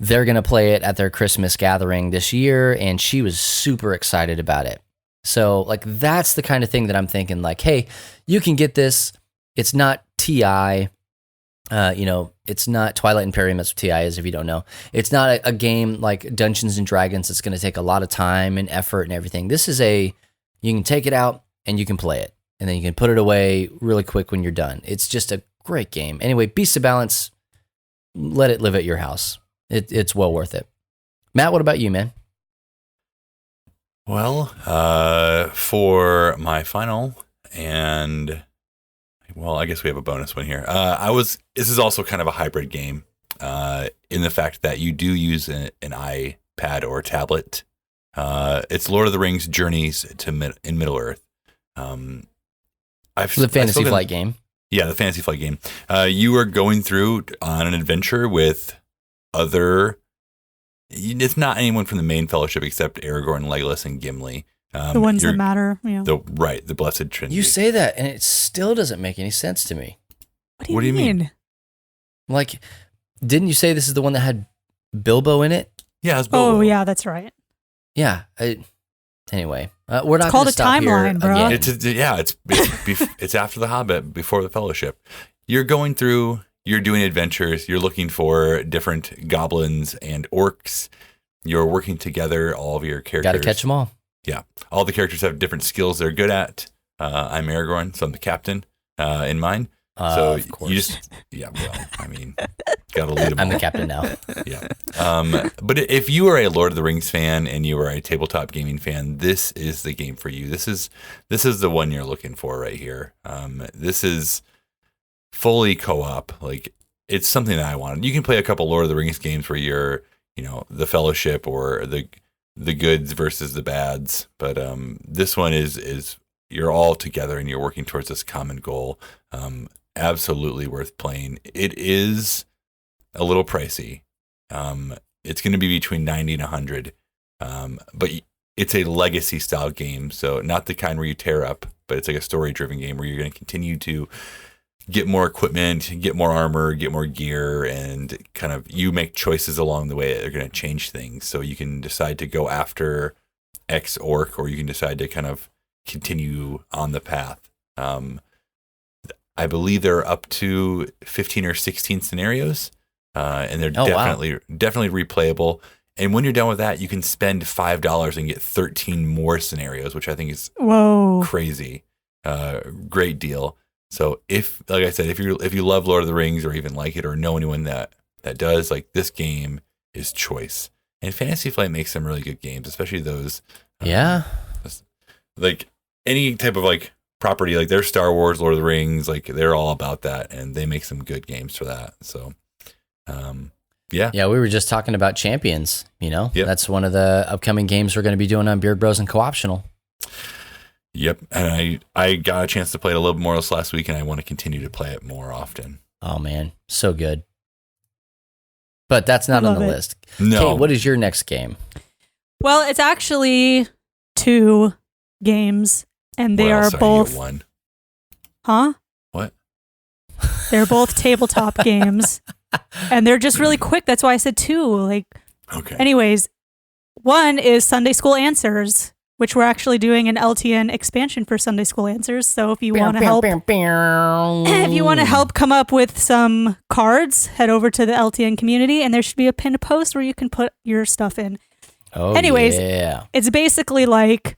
they're going to play it at their Christmas gathering this year. And she was super excited about it. So like, that's the kind of thing that I'm thinking like, hey, you can get this. It's not TI. It's not Twilight Imperium. That's what TI is, if you don't know. It's not a game like Dungeons and Dragons. It's going to take a lot of time and effort and everything. This is you can take it out and you can play it. And then you can put it away really quick when you're done. It's just a great game. Anyway, Beasts of Balance, let it live at your house. It's well worth it. Matt, what about you, man? Well, for my final, and I guess we have a bonus one here. This is also kind of a hybrid game, in the fact that you do use an iPad or tablet. It's Lord of the Rings: Journeys in Middle Earth. The Fantasy Flight game. Yeah, the Fantasy Flight game. You are going through on an adventure with other. It's not anyone from the main fellowship except Aragorn, Legolas, and Gimli. The ones that matter. Yeah. The Blessed Trinity. You say that, and it still doesn't make any sense to me. What do you mean? Like, didn't you say this is the one that had Bilbo in it? Yeah, it's Bilbo. Oh, yeah, that's right. Yeah. Anyway, we're not. It's called a timeline, bro. It's after the Hobbit, before the Fellowship. You're going through. You're doing adventures. You're looking for different goblins and orcs. You're working together. All of your characters. Got to catch them all. Yeah, all the characters have different skills they're good at. I'm Aragorn, so I'm the captain in mine. So of course. you just, gotta lead them. I'm the captain now. Yeah. But if you are a Lord of the Rings fan and you are a tabletop gaming fan, this is the game for you. This is the one you're looking for right here. This is fully co-op. Like, it's something that I wanted. You can play a couple Lord of the Rings games where you're, the Fellowship or the goods versus the bads. But this one is you're all together and you're working towards this common goal. Absolutely worth playing. It is a little pricey. It's going to be between 90 and 100. But it's a legacy style game. So not the kind where you tear up, but it's like a story driven game where you're going to continue to get more equipment, get more armor, get more gear, and kind of you make choices along the way that are going to change things. So you can decide to go after X orc, or you can decide to kind of continue on the path. I believe there are up to 15 or 16 scenarios, and they're definitely replayable. And when you're done with that, you can spend $5 and get 13 more scenarios, which I think is crazy. Great deal. So like I said, if you love Lord of the Rings or even like it or know anyone that does, like, this game is choice. And Fantasy Flight makes some really good games, especially those. Like any type of like property, like their Star Wars, Lord of the Rings, like they're all about that, and they make some good games for that. So, yeah, we were just talking about Champions. That's one of the upcoming games we're going to be doing on Beard Bros and Co-optional. Yep, and I got a chance to play it a little bit more this last week, and I want to continue to play it more often. Oh man, so good. But that's not on the list. No. Kate, what is your next game? Well, it's actually 2 games, and they are both. One. Huh? What? They're both tabletop games, and they're just really quick. That's why I said 2. Like, okay. Anyways, one is Sunday School Answers, which we're actually doing an LTN expansion for Sunday School Answers. So if you want to help come up with some cards, head over to the LTN community, and there should be a pinned post where you can put your stuff in. Anyways, it's basically like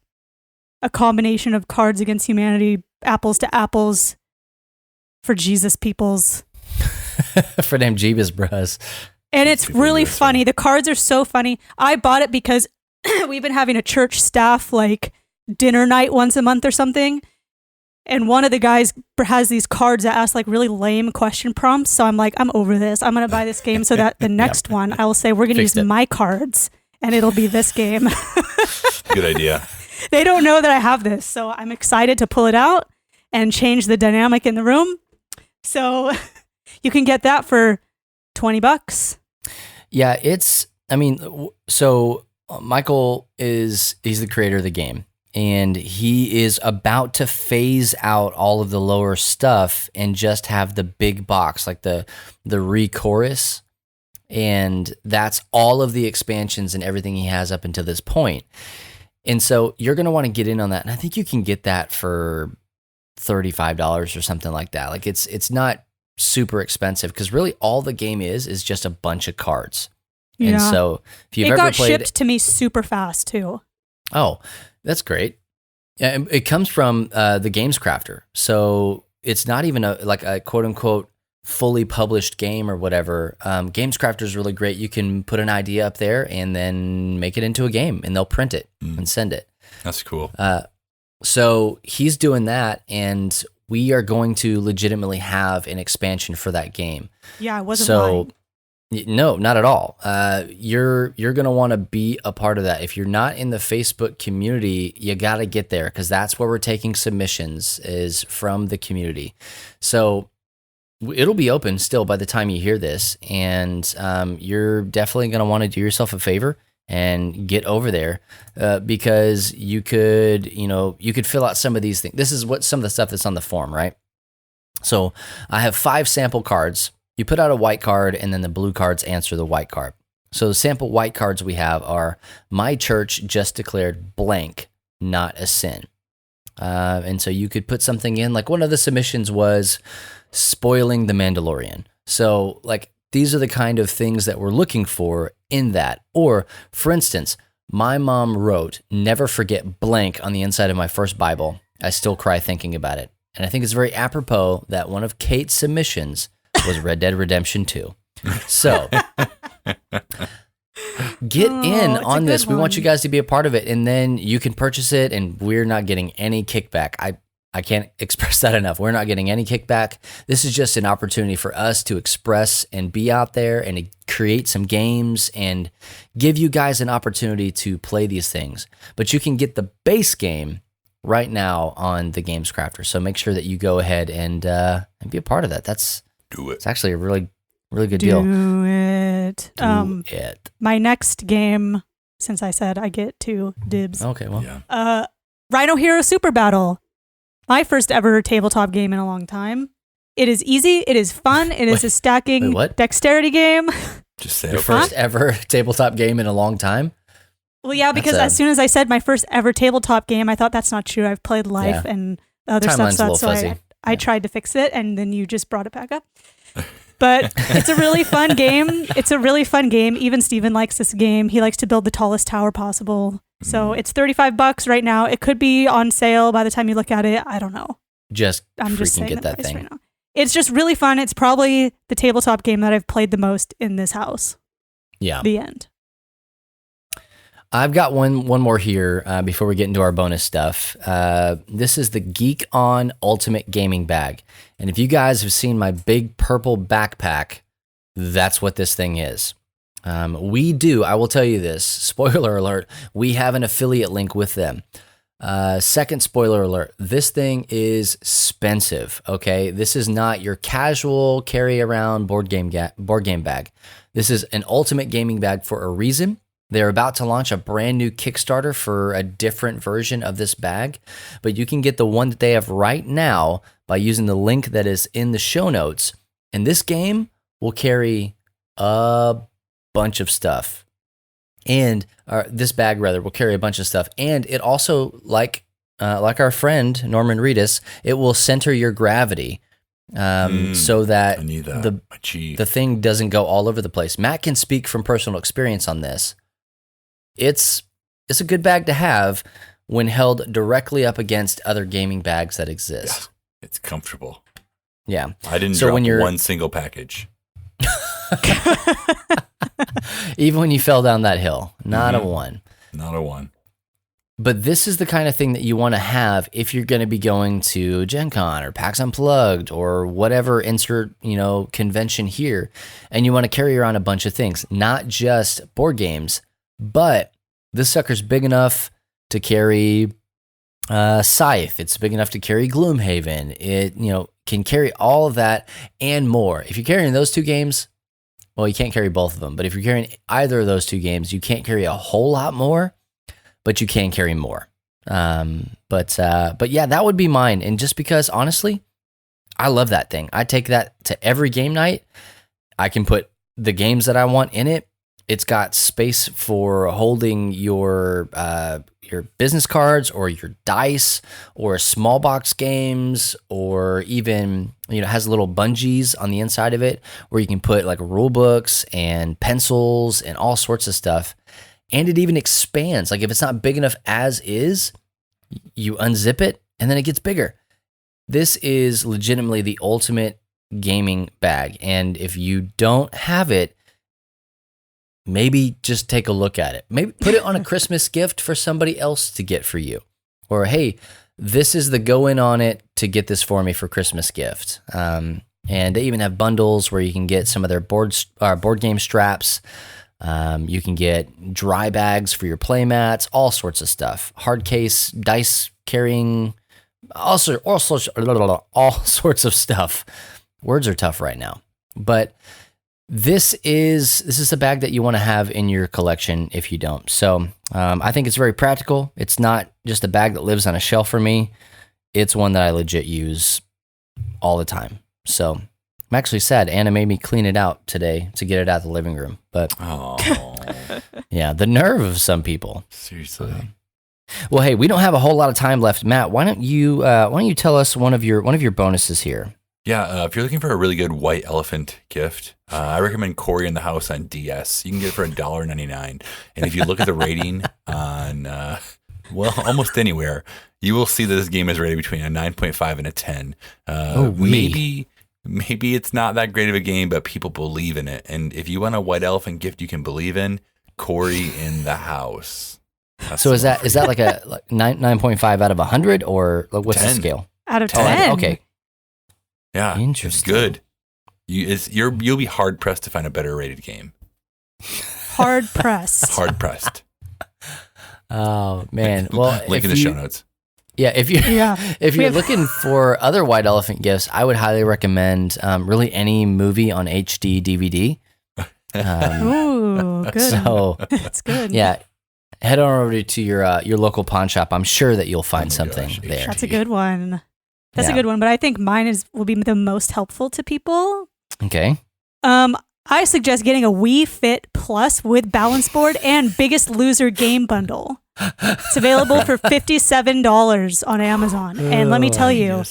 a combination of Cards Against Humanity, Apples to Apples for Jesus peoples. For them Jeebus bros. And it's really funny. The cards are so funny. I bought it because we've been having a church staff like dinner night once a month or something. And one of the guys has these cards that ask like really lame question prompts. So I'm like, I'm over this. I'm going to buy this game so that the next one I will say, we're going to use my cards and it'll be this game. Good idea. They don't know that I have this. So I'm excited to pull it out and change the dynamic in the room. So you can get that for $20. Yeah, so Michael he's the creator of the game, and he is about to phase out all of the lower stuff and just have the big box, like the re-chorus, and that's all of the expansions and everything he has up until this point. And so you're going to want to get in on that, and I think you can get that for $35 or something like that. Like it's not super expensive, because really all the game is just a bunch of cards. Yeah. And so if you've ever played, it got shipped to me super fast too. Oh, that's great. Yeah, it comes from the Games Crafter, so it's not even a quote unquote fully published game or whatever. Games Crafter is really great. You can put an idea up there and then make it into a game, and they'll print it and send it. That's cool. So he's doing that, and we are going to legitimately have an expansion for that game. Yeah, I wasn't lying. No, not at all. You're going to want to be a part of that. If you're not in the Facebook community, you got to get there, because that's where we're taking submissions, is from the community. So it'll be open still by the time you hear this, and you're definitely going to want to do yourself a favor and get over there, because you could fill out some of these things. This is what some of the stuff that's on the form, right? So I have 5 sample cards. You put out a white card, and then the blue cards answer the white card. So the sample white cards we have are, my church just declared blank not a sin. And so you could put something in, like one of the submissions was spoiling the Mandalorian. So like, these are the kind of things that we're looking for in that. Or, for instance, my mom wrote, never forget blank on the inside of my first Bible. I still cry thinking about it. And I think it's very apropos that one of Kate's submissions was Red Dead Redemption 2. So get in on this. We want you guys to be a part of it, and then you can purchase it, and we're not getting any kickback. I can't express that enough. We're not getting any kickback. This is just an opportunity for us to express and be out there and to create some games and give you guys an opportunity to play these things. But you can get the base game right now on the Games Crafter. So make sure that you go ahead and be a part of that. Do it. It's actually a really, really good deal. Do it. Do it. My next game, since I said I get 2 dibs. Okay, well. Yeah. Rhino Hero Super Battle. My first ever tabletop game in a long time. It is easy. It is fun. It is a stacking dexterity game. Just say your first ever tabletop game in a long time. Well, yeah, because as soon as I said my first ever tabletop game, I thought that's not true. I've played Life and other stuff, so I tried to fix it, and then you just brought it back up. But it's a really fun game. Even Steven likes this game. He likes to build the tallest tower possible. So it's $35 right now. It could be on sale by the time you look at it. I don't know. I'm just saying get that thing. Right now. It's just really fun. It's probably the tabletop game that I've played the most in this house. Yeah. The end. I've got one more here before we get into our bonus stuff. This is the Geek On Ultimate Gaming Bag. And if you guys have seen my big purple backpack, that's what this thing is. I will tell you this, spoiler alert, we have an affiliate link with them. Second spoiler alert, this thing is expensive, okay? This is not your casual carry around board game bag. This is an ultimate gaming bag for a reason. They're about to launch a brand new Kickstarter for a different version of this bag, but you can get the one that they have right now by using the link that is in the show notes. And this game will carry a bunch of stuff. This bag will carry a bunch of stuff. And it also, like our friend Norman Reedus, it will center your gravity so that the thing doesn't go all over the place. Matt can speak from personal experience on this. It's a good bag to have when held directly up against other gaming bags that exist. Yeah, it's comfortable. Yeah. I didn't drop one single package. Even when you fell down that hill. Not a one. Not a one. But this is the kind of thing that you want to have if you're going to be going to Gen Con or PAX Unplugged or whatever convention here, and you want to carry around a bunch of things, not just board games, but this sucker's big enough to carry Scythe. It's big enough to carry Gloomhaven. It can carry all of that and more. If you're carrying those two games, well, you can't carry both of them. But if you're carrying either of those two games, you can't carry a whole lot more, but you can carry more. But yeah, that would be mine. And just because, honestly, I love that thing. I take that to every game night. I can put the games that I want in it. It's got space for holding your business cards or your dice or small box games, or even it has little bungees on the inside of it where you can put like rule books and pencils and all sorts of stuff. And it even expands. Like if it's not big enough as is, you unzip it and then it gets bigger. This is legitimately the ultimate gaming bag. And if you don't have it, maybe just take a look at it. Maybe put it on a Christmas gift for somebody else to get for you. Or, hey, this is the go in on it to get this for me for Christmas gift. And they even have bundles where you can get some of their board game straps. You can get dry bags for your play mats, all sorts of stuff. Hard case, dice carrying, all sorts of stuff. Words are tough right now. But this is a bag that you want to have in your collection if you don't. So I think it's very practical. It's not just a bag that lives on a shelf for me. It's one that I legit use all the time. So I'm actually sad. Anna made me clean it out today to get it out of the living room. But yeah, the nerve of some people. Seriously. Well, hey, we don't have a whole lot of time left. Matt, why don't you tell us one of your bonuses here? Yeah, if you're looking for a really good white elephant gift, I recommend Cory in the House on DS. You can get it for $1.99. And if you look at the rating on, almost anywhere, you will see that this game is rated between a 9.5 and a 10. Maybe it's not that great of a game, but people believe in it. And if you want a white elephant gift you can believe in, Cory in the House. So is that like a 9.5 out of 100, or what's 10. the scale? Out of 10. Okay. Yeah, interesting. It's good. You'll be hard pressed to find a better rated game. Hard pressed. Hard pressed. Oh man! Well, link in the show notes. Yeah, if you're looking for other white elephant gifts, I would highly recommend really any movie on HD DVD. Ooh, good. So that's good. Yeah, head on over to your local pawn shop. I'm sure that you'll find something there. That's a good one. That's a good one, but I think mine will be the most helpful to people. Okay. I suggest getting a Wii Fit Plus with balance board and Biggest Loser game bundle. It's available for $57 on Amazon. And let me tell you,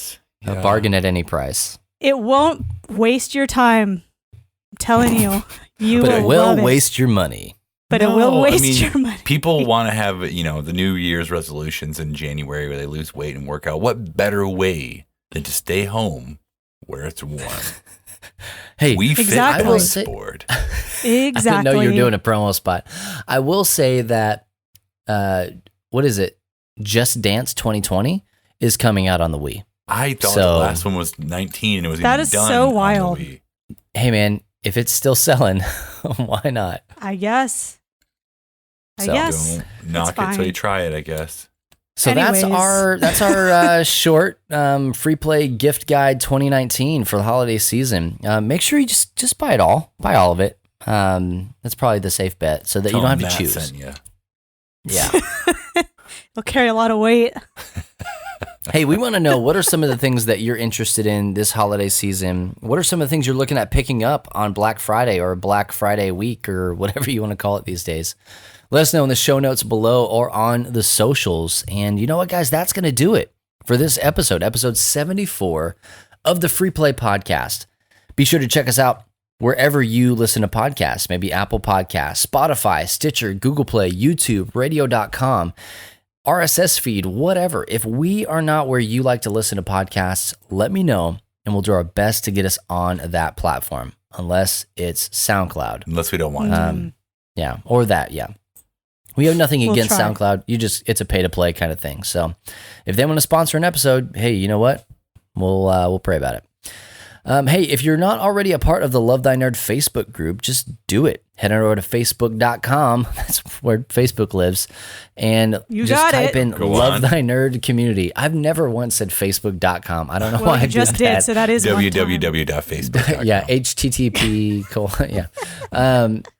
a bargain at any price. It won't waste your time. I'm telling you. But it will waste your money. But it will waste your money. People want to have, the New Year's resolutions in January where they lose weight and work out. What better way than to stay home where it's warm? Hey, we fit balance board. Exactly. I didn't know you were doing a promo spot. I will say that, what is it? Just Dance 2020 is coming out on the Wii. I thought the last one was 19 and it was that is done so wild. On the Wii. Hey man, if it's still selling, why not? I guess. Don't knock it till you try it, I guess. So that's our short free play gift guide 2019 for the holiday season. Make sure you just buy it all. Buy all of it. That's probably the safe bet so that you don't have to choose. Sent you. Yeah. It'll carry a lot of weight. Hey, we want to know, what are some of the things that you're interested in this holiday season? What are some of the things you're looking at picking up on Black Friday or Black Friday week or whatever you want to call it these days? Let us know in the show notes below or on the socials. And you know what, guys? That's going to do it for this episode 74 of the Free Play Podcast. Be sure to check us out wherever you listen to podcasts, maybe Apple Podcasts, Spotify, Stitcher, Google Play, YouTube, radio.com, RSS feed, whatever. If we are not where you like to listen to podcasts, let me know, and we'll do our best to get us on that platform, unless it's SoundCloud. Unless we don't want to. Yeah, or that, yeah. We have nothing against SoundCloud. It's a pay-to-play kind of thing. So if they want to sponsor an episode, hey, you know what? We'll pray about it. Hey, if you're not already a part of the Love Thy Nerd Facebook group, just do it. Head on over to facebook.com. That's where Facebook lives. And just type in Love Thy Nerd Community. I've never once said facebook.com. I don't know why I just did that. So that is www.facebook.com. Yeah, HTTP. Yeah.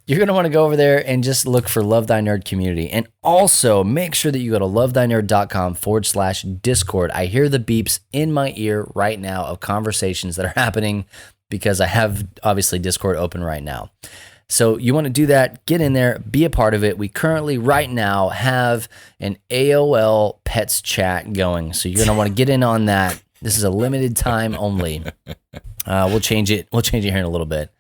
You're going to want to go over there and just look for Love Thy Nerd Community. And also make sure that you go to lovethynerd.com/Discord. I hear the beeps in my ear right now of conversations that are happening because I have obviously Discord open right now. So you want to do that, get in there, be a part of it. We currently right now have an AOL Pets chat going. So you're going to want to get in on that. This is a limited time only. We'll change it. We'll change it here in a little bit.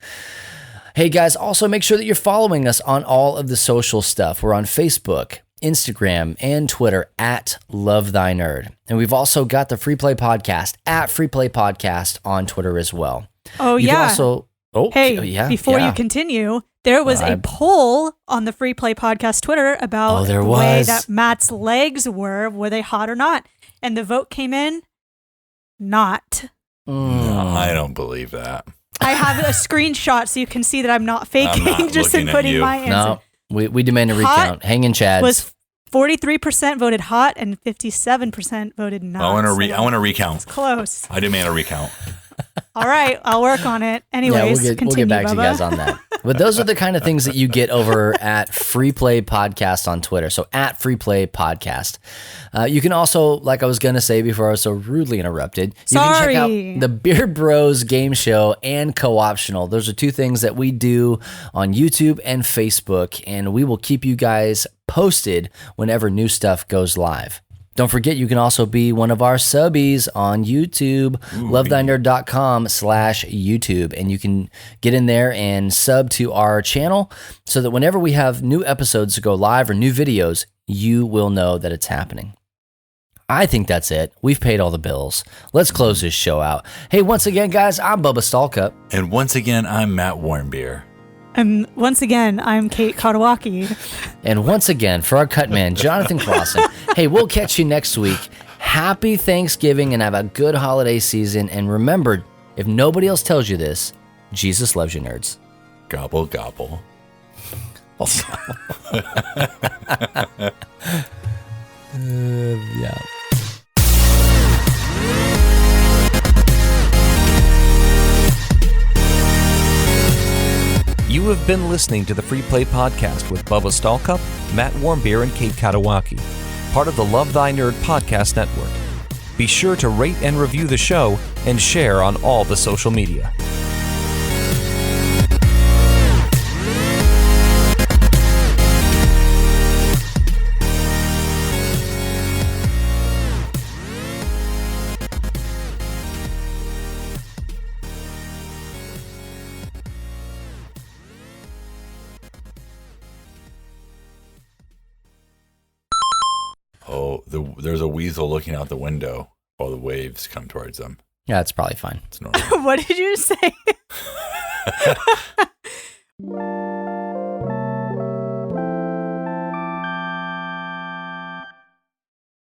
Hey guys, also make sure that you're following us on all of the social stuff. We're on Facebook, Instagram, and Twitter at Love Thy Nerd. And we've also got the Free Play Podcast at Free Play Podcast on Twitter as well. Oh, you yeah. Before you you continue, there was a poll on the Free Play Podcast Twitter about the way that Matt's legs were they hot or not? And the vote came in, not. No, I don't believe that. I have a screenshot so you can see that I'm not faking, just inputting my answer. No, we demand a recount. Hang in, Chad. Was 43% voted hot and 57% voted not. I want to recount. It's close. I demand a recount. All right, I'll work on it. Anyways, we'll get back to you guys on that. But those are the kind of things that you get over at Free Play Podcast on Twitter. So at Free Play Podcast. You can also, like I was going to say before I was so rudely interrupted, you can check out the Beard Bros game show and Co-optional. Those are two things that we do on YouTube and Facebook, and we will keep you guys posted whenever new stuff goes live. Don't forget, you can also be one of our subbies on YouTube, lovethynerd.com/YouTube, and you can get in there and sub to our channel so that whenever we have new episodes to go live or new videos, you will know that it's happening. I think that's it. We've paid all the bills. Let's close this show out. Hey, once again, guys, I'm Bubba Stallcup. And once again, I'm Matt Warmbier. And once again, I'm Kate Katawaki. And once again, for our cut man, Jonathan Clausen. Hey, we'll catch you next week. Happy Thanksgiving and have a good holiday season. And remember, if nobody else tells you this, Jesus loves you, nerds. Gobble, gobble. Yeah. You have been listening to the Free Play Podcast with Bubba Stallcup, Matt Warmbier, and Kate Katawaki, part of the Love Thy Nerd Podcast Network. Be sure to rate and review the show and share on all the social media. Oh, there's a weasel looking out the window while the waves come towards them. Yeah, it's probably fine. It's normal. What did you say?